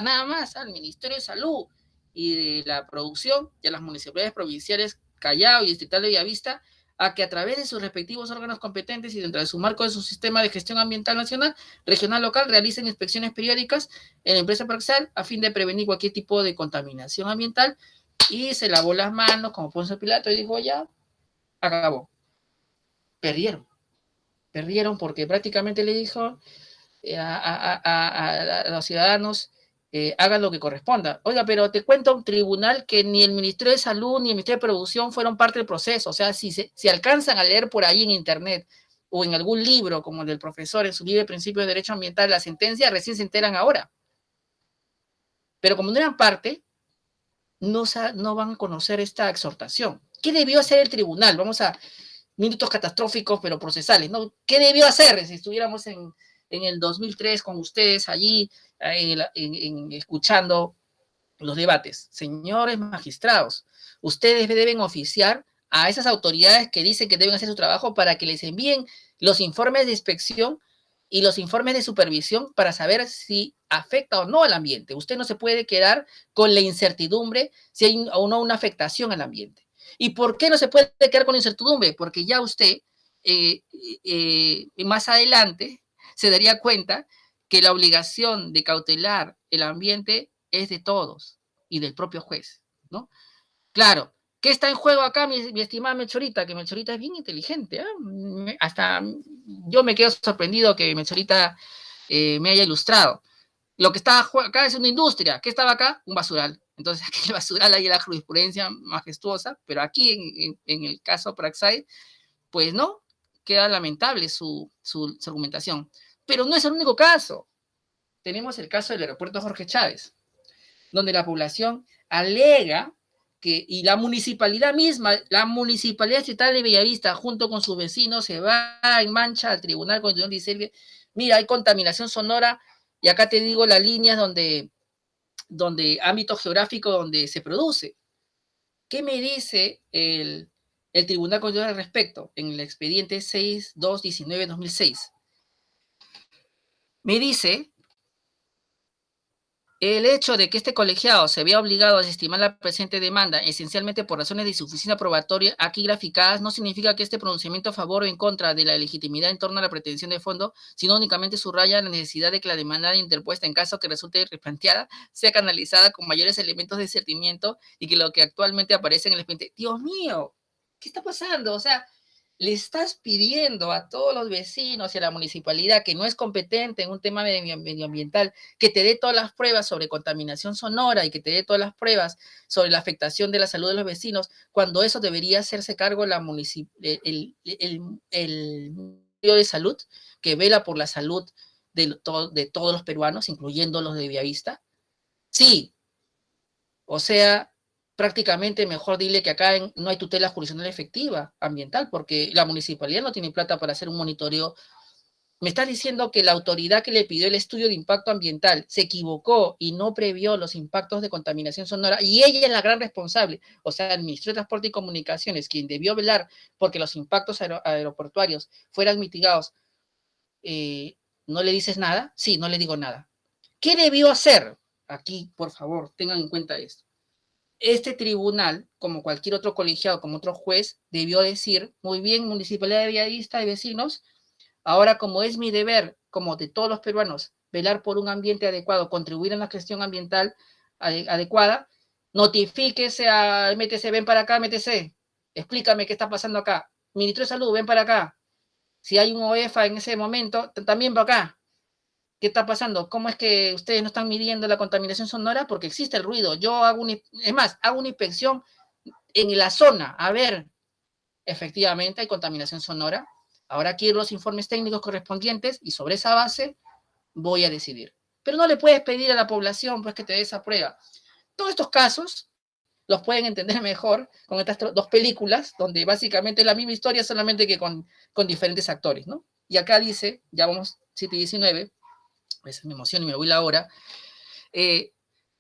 nada más al Ministerio de Salud y de la Producción y a las municipalidades provinciales Callao y Distrital de Bellavista a que a través de sus respectivos órganos competentes y dentro de su marco de su sistema de gestión ambiental nacional, regional, local, realicen inspecciones periódicas en la empresa Praxair a fin de prevenir cualquier tipo de contaminación ambiental, y se lavó las manos como Poncio Pilato y dijo, ya, acabó. Perdieron porque prácticamente le dijo a los ciudadanos, hagan lo que corresponda. Oiga, pero te cuento un tribunal que ni el Ministerio de Salud ni el Ministerio de Producción fueron parte del proceso. O sea, si alcanzan a leer por ahí en internet o en algún libro, como el del profesor en su libro de Principios de Derecho Ambiental, la sentencia, recién se enteran ahora. Pero como no eran parte, no van a conocer esta exhortación. ¿Qué debió hacer el tribunal? Vamos a minutos catastróficos, pero procesales, ¿no? ¿Qué debió hacer si estuviéramos en el 2003 con ustedes allí escuchando los debates? Señores magistrados, ustedes deben oficiar a esas autoridades que dicen que deben hacer su trabajo para que les envíen los informes de inspección y los informes de supervisión para saber si afecta o no al ambiente. Usted no se puede quedar con la incertidumbre si hay o no una afectación al ambiente. ¿Y por qué no se puede quedar con incertidumbre? Porque ya usted más adelante se daría cuenta que la obligación de cautelar el ambiente es de todos y del propio juez, ¿no? Claro, ¿qué está en juego acá, mi estimada Melchorita? Que Melchorita es bien inteligente, ¿eh? Hasta yo me quedo sorprendido que Melchorita me haya ilustrado. Lo que está acá es una industria. ¿Qué estaba acá? Un basural. Entonces, aquí en el basural hay la jurisprudencia majestuosa, pero aquí en el caso Praxair, pues no, queda lamentable su argumentación. Pero no es el único caso. Tenemos el caso del aeropuerto Jorge Chávez, donde la población alega y la municipalidad misma, la municipalidad estatal de Bellavista, junto con sus vecinos, se va en mancha al Tribunal Constitucional y dice, mira, hay contaminación sonora, y acá te digo las líneas donde ámbito geográfico donde se produce. ¿Qué me dice el Tribunal Constitucional al respecto? En el expediente 6219-2006. Me dice el hecho de que este colegiado se vea obligado a desestimar la presente demanda esencialmente por razones de insuficiencia probatoria aquí graficadas no significa que este pronunciamiento a favor o en contra de la legitimidad en torno a la pretensión de fondo, sino únicamente subraya la necesidad de que la demanda interpuesta en caso que resulte replanteada sea canalizada con mayores elementos de discernimiento y que lo que actualmente aparece en el expediente. Dios mío, ¿qué está pasando? O sea, le estás pidiendo a todos los vecinos y a la municipalidad que no es competente en un tema medioambiental, que te dé todas las pruebas sobre contaminación sonora y que te dé todas las pruebas sobre la afectación de la salud de los vecinos, cuando eso debería hacerse cargo el Ministerio de Salud, que vela por la salud de todos los peruanos, incluyendo los de Bellavista. Sí, o sea, prácticamente mejor dile que acá no hay tutela jurisdiccional efectiva ambiental, porque la municipalidad no tiene plata para hacer un monitoreo. Me estás diciendo que la autoridad que le pidió el estudio de impacto ambiental se equivocó y no previó los impactos de contaminación sonora, y ella es la gran responsable, o sea, el Ministerio de Transporte y Comunicaciones, quien debió velar porque los impactos aeroportuarios fueran mitigados. ¿No le dices nada? Sí, no le digo nada. ¿Qué debió hacer? Aquí, por favor, tengan en cuenta esto. Este tribunal, como cualquier otro colegiado, como otro juez, debió decir, muy bien, Municipalidad de Bellavista y vecinos, ahora como es mi deber, como de todos los peruanos, velar por un ambiente adecuado, contribuir en la gestión ambiental adecuada, notifíquese a MTC, ven para acá, MTC, explícame qué está pasando acá. Ministro de Salud, ven para acá. Si hay un OEFA en ese momento, también va acá. ¿Qué está pasando? ¿Cómo es que ustedes no están midiendo la contaminación sonora? Porque existe el ruido. Yo hago hago una inspección en la zona. A ver, efectivamente hay contaminación sonora. Ahora quiero los informes técnicos correspondientes y sobre esa base voy a decidir. Pero no le puedes pedir a la población pues que te dé esa prueba. Todos estos casos los pueden entender mejor con estas dos películas, donde básicamente es la misma historia, solamente que con diferentes actores, ¿no? Y acá dice, ya vamos, 7:19, pues me emociono y me voy la hora.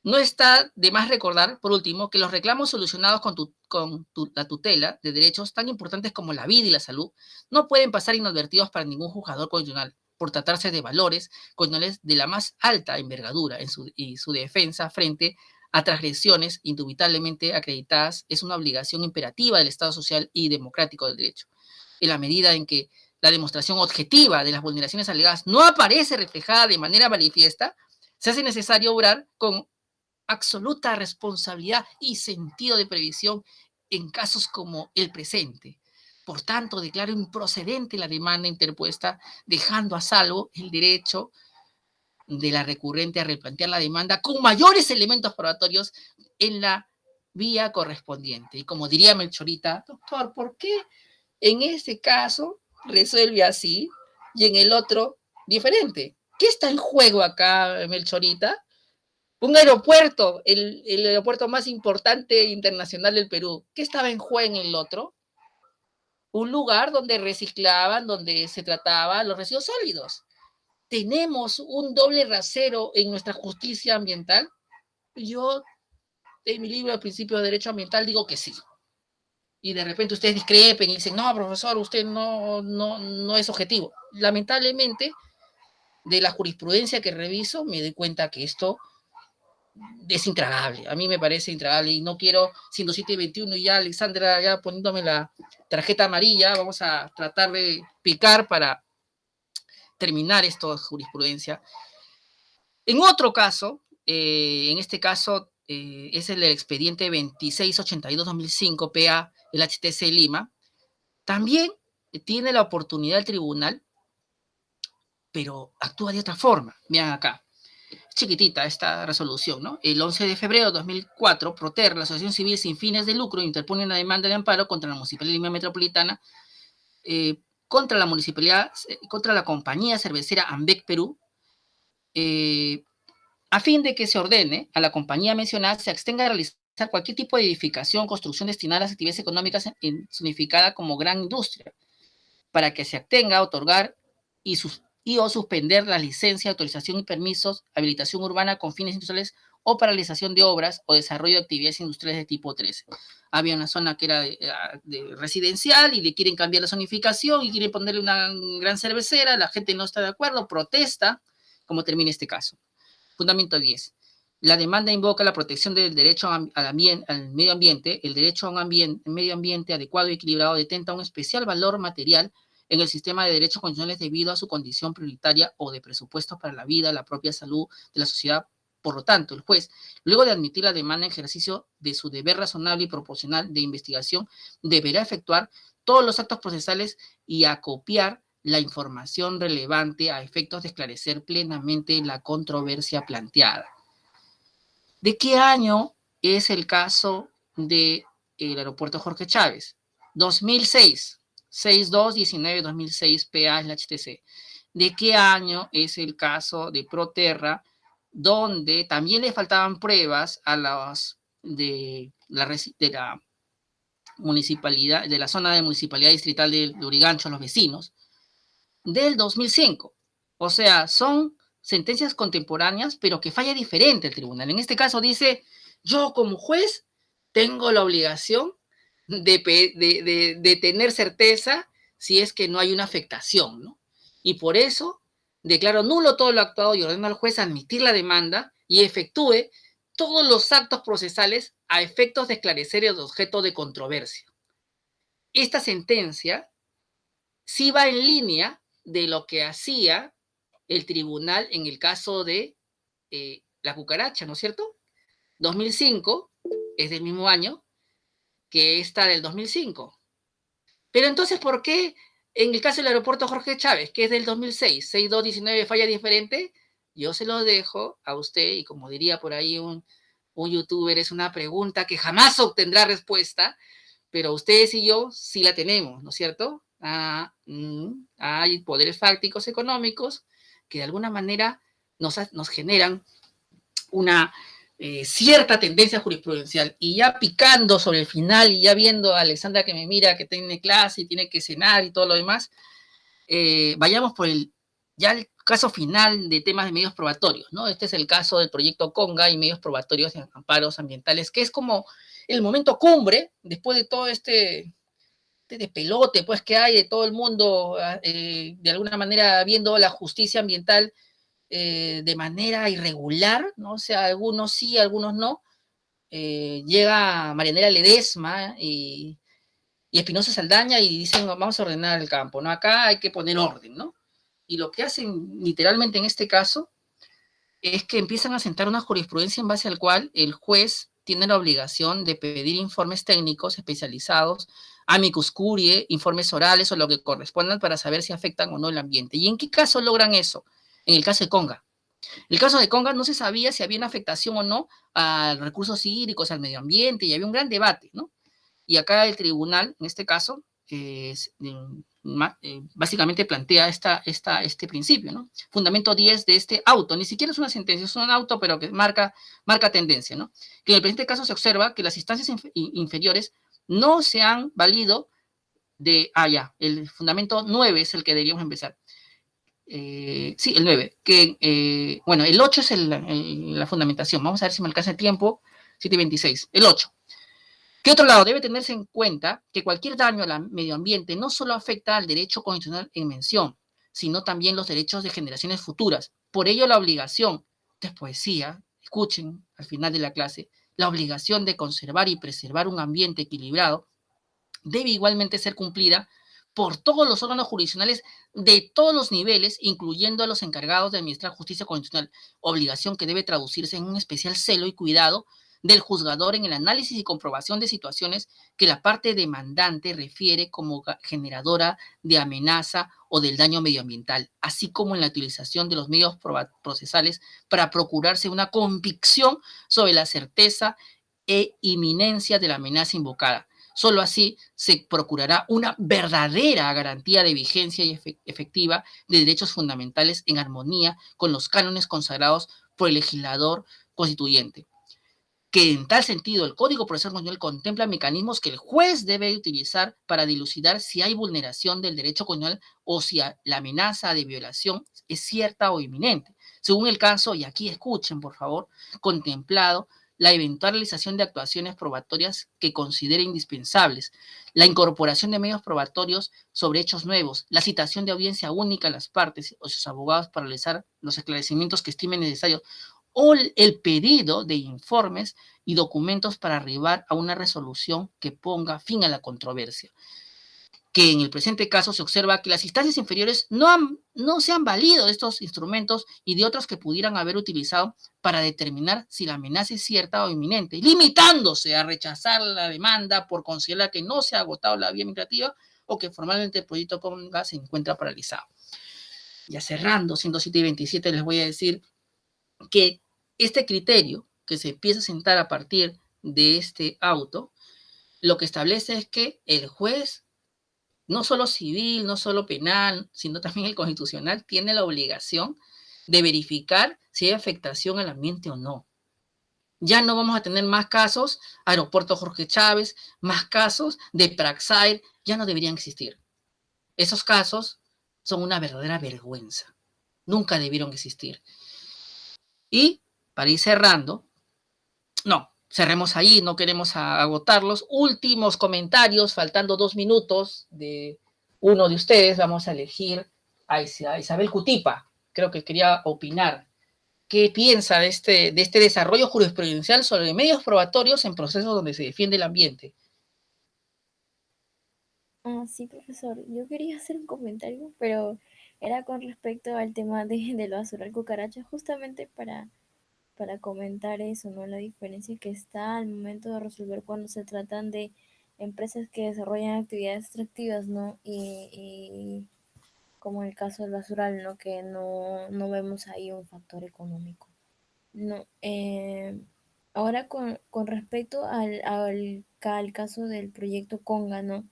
No está de más recordar, por último, que los reclamos solucionados con la tutela de derechos tan importantes como la vida y la salud no pueden pasar inadvertidos para ningún juzgador constitucional, por tratarse de valores constitucionales de la más alta envergadura y su defensa frente a transgresiones indubitablemente acreditadas es una obligación imperativa del Estado social y democrático del derecho. En la medida en que la demostración objetiva de las vulneraciones alegadas no aparece reflejada de manera manifiesta, se hace necesario obrar con absoluta responsabilidad y sentido de previsión en casos como el presente. Por tanto, declaro improcedente la demanda interpuesta, dejando a salvo el derecho de la recurrente a replantear la demanda con mayores elementos probatorios en la vía correspondiente. Y como diría Melchorita, doctor, ¿por qué en este caso resuelve así y en el otro diferente? ¿Qué está en juego acá, Melchorita? Un aeropuerto, el aeropuerto más importante internacional del Perú. ¿Qué estaba en juego en el otro? Un lugar donde reciclaban, donde se trataban los residuos sólidos. ¿Tenemos un doble rasero en nuestra justicia ambiental? Yo, en mi libro de Principios de Derecho Ambiental, digo que sí. Y de repente ustedes discrepen y dicen, no, profesor, usted no es objetivo. Lamentablemente, de la jurisprudencia que reviso, me doy cuenta que esto es intragable. A mí me parece intragable y no quiero, siendo 7:21 y ya Alexandra ya poniéndome la tarjeta amarilla, vamos a tratar de picar para terminar esto de jurisprudencia. En otro caso, en este caso es el del expediente 2682-2005 PA, el HTC Lima, también tiene la oportunidad el tribunal, pero actúa de otra forma. Vean acá. Chiquitita esta resolución, ¿no? El 11 de febrero de 2004, Proter, la Asociación Civil Sin Fines de Lucro, interpone una demanda de amparo contra la Municipalidad de Lima Metropolitana, contra la municipalidad, contra la compañía cervecera Ambec Perú, a fin de que se ordene a la compañía mencionada se abstenga de realizar cualquier tipo de edificación, construcción destinada a las actividades económicas significada como gran industria, para que se abstenga a otorgar y o suspender la licencia, autorización y permisos, habilitación urbana con fines industriales o paralización de obras o desarrollo de actividades industriales de tipo 13. Había una zona que era de residencial y le quieren cambiar la zonificación y quieren ponerle una gran cervecera, la gente no está de acuerdo, protesta, como termina este caso. Fundamento 10. La demanda invoca la protección del derecho al medio ambiente. El derecho a un medio ambiente adecuado y equilibrado detenta un especial valor material en el sistema de derechos constitucionales debido a su condición prioritaria o de presupuesto para la vida, la propia salud de la sociedad. Por lo tanto, el juez, luego de admitir la demanda en ejercicio de su deber razonable y proporcional de investigación, deberá efectuar todos los actos procesales y acopiar la información relevante a efectos de esclarecer plenamente la controversia planteada. ¿De qué año es el caso del aeropuerto Jorge Chávez? 2006. 6219-2006 PA es la HTC. ¿De qué año es el caso de Proterra, donde también le faltaban pruebas a los de la municipalidad, de la zona de municipalidad distrital de Lurigancho, los vecinos, del 2005? O sea, son sentencias contemporáneas, pero que falla diferente el tribunal. En este caso dice, yo como juez tengo la obligación de tener certeza si es que no hay una afectación, ¿no? Y por eso declaro nulo todo lo actuado y ordeno al juez admitir la demanda y efectúe todos los actos procesales a efectos de esclarecer el objeto de controversia. Esta sentencia sí va en línea de lo que hacía el tribunal en el caso de la cucaracha, ¿no es cierto? 2005 es del mismo año que esta del 2005. Pero entonces, ¿por qué en el caso del aeropuerto Jorge Chávez, que es del 2006, 6219 falla diferente? Yo se lo dejo a usted y como diría por ahí un youtuber, es una pregunta que jamás obtendrá respuesta, pero ustedes y yo sí la tenemos, ¿no es cierto? Hay poderes fácticos económicos que de alguna manera nos generan una cierta tendencia jurisprudencial. Y ya picando sobre el final y ya viendo a Alexandra que me mira que tiene clase y tiene que cenar y todo lo demás, vayamos por caso final de temas de medios probatorios, ¿no? Este es el caso del proyecto Conga y medios probatorios en amparos ambientales, que es como el momento cumbre, después de todo este de pelote, pues, que hay de todo el mundo, de alguna manera viendo la justicia ambiental de manera irregular, ¿no? O sea, algunos sí, algunos no. Llega Marianela Ledesma y Espinosa Saldaña y dicen, vamos a ordenar el campo, ¿no? Acá hay que poner orden, ¿no? Y lo que hacen literalmente en este caso es que empiezan a sentar una jurisprudencia en base al cual el juez tiene la obligación de pedir informes técnicos especializados, amicus curiae, informes orales o lo que correspondan para saber si afectan o no el ambiente. ¿Y en qué caso logran eso? En el caso de Conga. El caso de Conga no se sabía si había una afectación o no a recursos hídricos, al medio ambiente, y había un gran debate, ¿no? Y acá el tribunal, en este caso, básicamente plantea este principio, ¿no? Fundamento 10 de este auto, ni siquiera es una sentencia, es un auto, pero que marca tendencia, ¿no? Que en el presente caso se observa que las instancias inferiores no se han valido de, el fundamento 9 es el que deberíamos empezar. Sí, el 9, que, bueno, el 8 es la fundamentación, vamos a ver si me alcanza el tiempo, 7:26, el 8. ¿Qué otro lado? Debe tenerse en cuenta que cualquier daño al medio ambiente no solo afecta al derecho constitucional en mención, sino también los derechos de generaciones futuras. Por ello, la obligación, esto es poesía, escuchen al final de la clase, la obligación de conservar y preservar un ambiente equilibrado debe igualmente ser cumplida por todos los órganos jurisdiccionales de todos los niveles, incluyendo a los encargados de administrar justicia constitucional, obligación que debe traducirse en un especial celo y cuidado del juzgador en el análisis y comprobación de situaciones que la parte demandante refiere como generadora de amenaza o del daño medioambiental, así como en la utilización de los medios procesales para procurarse una convicción sobre la certeza e inminencia de la amenaza invocada. Solo así se procurará una verdadera garantía de vigencia y efectiva de derechos fundamentales en armonía con los cánones consagrados por el legislador constituyente. Que en tal sentido el Código Procesal Constitucional contempla mecanismos que el juez debe utilizar para dilucidar si hay vulneración del derecho constitucional o si la amenaza de violación es cierta o inminente, según el caso, y aquí escuchen por favor, contemplado la eventual realización de actuaciones probatorias que considere indispensables, la incorporación de medios probatorios sobre hechos nuevos, la citación de audiencia única a las partes o sus abogados para realizar los esclarecimientos que estimen necesarios, o el pedido de informes y documentos para arribar a una resolución que ponga fin a la controversia. Que en el presente caso se observa que las instancias inferiores no se han valido de estos instrumentos y de otros que pudieran haber utilizado para determinar si la amenaza es cierta o inminente, limitándose a rechazar la demanda por considerar que no se ha agotado la vía administrativa o que formalmente el proyecto Conga se encuentra paralizado. Ya cerrando, 107:27, les voy a decir que este criterio que se empieza a sentar a partir de este auto, lo que establece es que el juez, no solo civil, no solo penal, sino también el constitucional, tiene la obligación de verificar si hay afectación al ambiente o no. Ya no vamos a tener más casos, Aeropuerto Jorge Chávez, más casos de Praxair, ya no deberían existir. Esos casos son una verdadera vergüenza. Nunca debieron existir. Y para ir cerrando, no, cerremos ahí, no queremos agotarlos. Últimos comentarios, faltando 2 minutos de uno de ustedes, vamos a elegir a Isabel Cutipa, creo que quería opinar. ¿Qué piensa de este desarrollo jurisprudencial sobre medios probatorios en procesos donde se defiende el ambiente? Sí, profesor, yo quería hacer un comentario, pero era con respecto al tema del basural cucaracha, justamente para comentar eso, ¿no? La diferencia que está al momento de resolver cuando se tratan de empresas que desarrollan actividades extractivas, ¿no? Y como el caso del basural, ¿no? Que no vemos ahí un factor económico. No, ahora con respecto al caso del proyecto Conga, ¿no?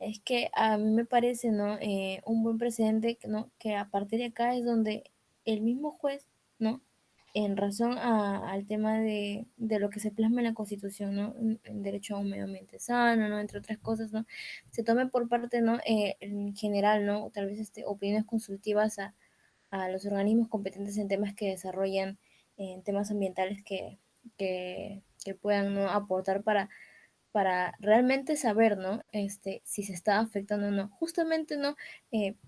Es que a mí me parece, ¿no? Un buen precedente, ¿no? Que a partir de acá es donde el mismo juez, ¿no? En razón al tema de lo que se plasma en la Constitución, ¿no? El derecho a un medio ambiente sano, ¿no? Entre otras cosas, ¿no? Se tome por parte, ¿no? En general, ¿no? Tal vez opiniones consultivas a los organismos competentes en temas que desarrollan en temas ambientales que puedan, ¿no?, aportar para realmente saber, ¿no?, si se está afectando o no. Justamente, ¿no?,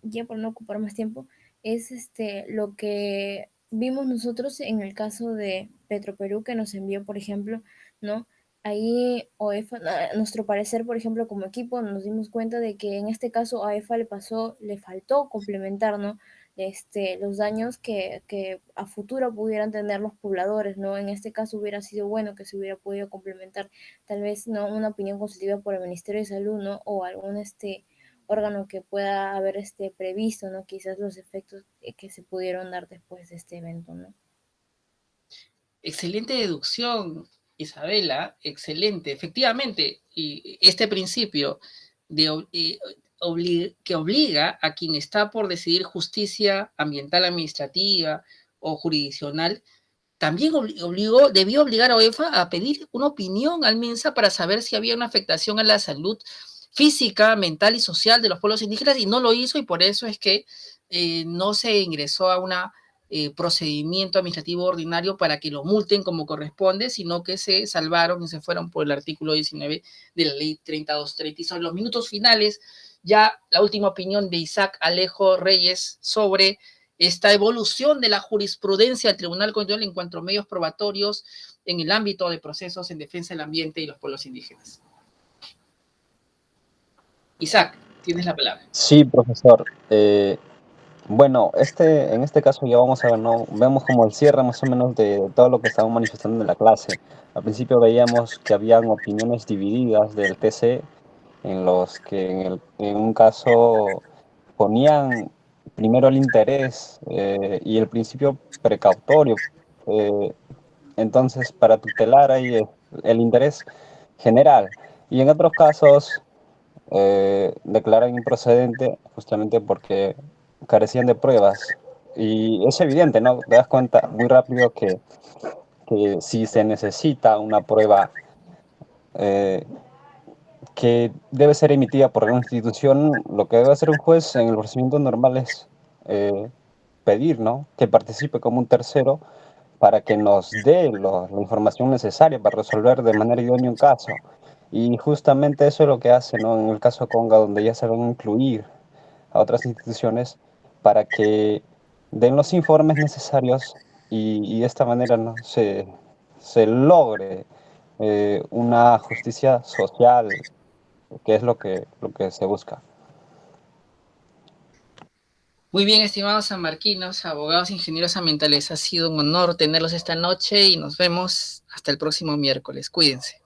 ya por no ocupar más tiempo, es lo que vimos nosotros en el caso de Petroperú, que nos envió, por ejemplo, ¿no? Ahí OEFA, a nuestro parecer, por ejemplo, como equipo, nos dimos cuenta de que en este caso a OEFA le faltó complementar, ¿no?, los daños que a futuro pudieran tener los pobladores, ¿no? En este caso hubiera sido bueno que se hubiera podido complementar tal vez, ¿no?, una opinión consultiva por el Ministerio de Salud, ¿no?, o algún órgano que pueda haber previsto, ¿no?, quizás los efectos que se pudieron dar después de este evento, ¿no? Excelente deducción, Isabela, excelente. Efectivamente, y este principio que obliga a quien está por decidir justicia ambiental, administrativa o jurisdiccional, también debió obligar a OEFA a pedir una opinión al MINSA para saber si había una afectación a la salud física, mental y social de los pueblos indígenas, y no lo hizo, y por eso es que no se ingresó a un procedimiento administrativo ordinario para que lo multen como corresponde, sino que se salvaron y se fueron por el artículo 19 de la ley 3230. Y sobre los minutos finales, ya la última opinión de Isaac Alejo Reyes sobre esta evolución de la jurisprudencia del Tribunal Constitucional en cuanto a medios probatorios en el ámbito de procesos en defensa del ambiente y los pueblos indígenas. Isaac, tienes la palabra. Sí, profesor. Bueno, en este caso ya vamos a ver, ¿no? Vemos como el cierre más o menos de todo lo que estaban manifestando en la clase. Al principio veíamos que habían opiniones divididas del TC, en los que en un caso ponían primero el interés y el principio precautorio. eh, entonces, para tutelar ahí el interés general. Y en otros casos declaran improcedente justamente porque carecían de pruebas. Y es evidente, ¿no? Te das cuenta muy rápido que si se necesita una prueba eh, que debe ser emitida por una institución, lo que debe hacer un juez en el procedimiento normal es pedir, ¿no?, que participe como un tercero para que nos dé la información necesaria para resolver de manera idónea un caso. Y justamente eso es lo que hace, ¿no?, en el caso Conga, donde ya se van a incluir a otras instituciones para que den los informes necesarios y de esta manera, ¿no?, se logre una justicia social, que es lo que se busca. Muy bien, estimados sanmarquinos, abogados, ingenieros ambientales, ha sido un honor tenerlos esta noche y nos vemos hasta el próximo miércoles. Cuídense.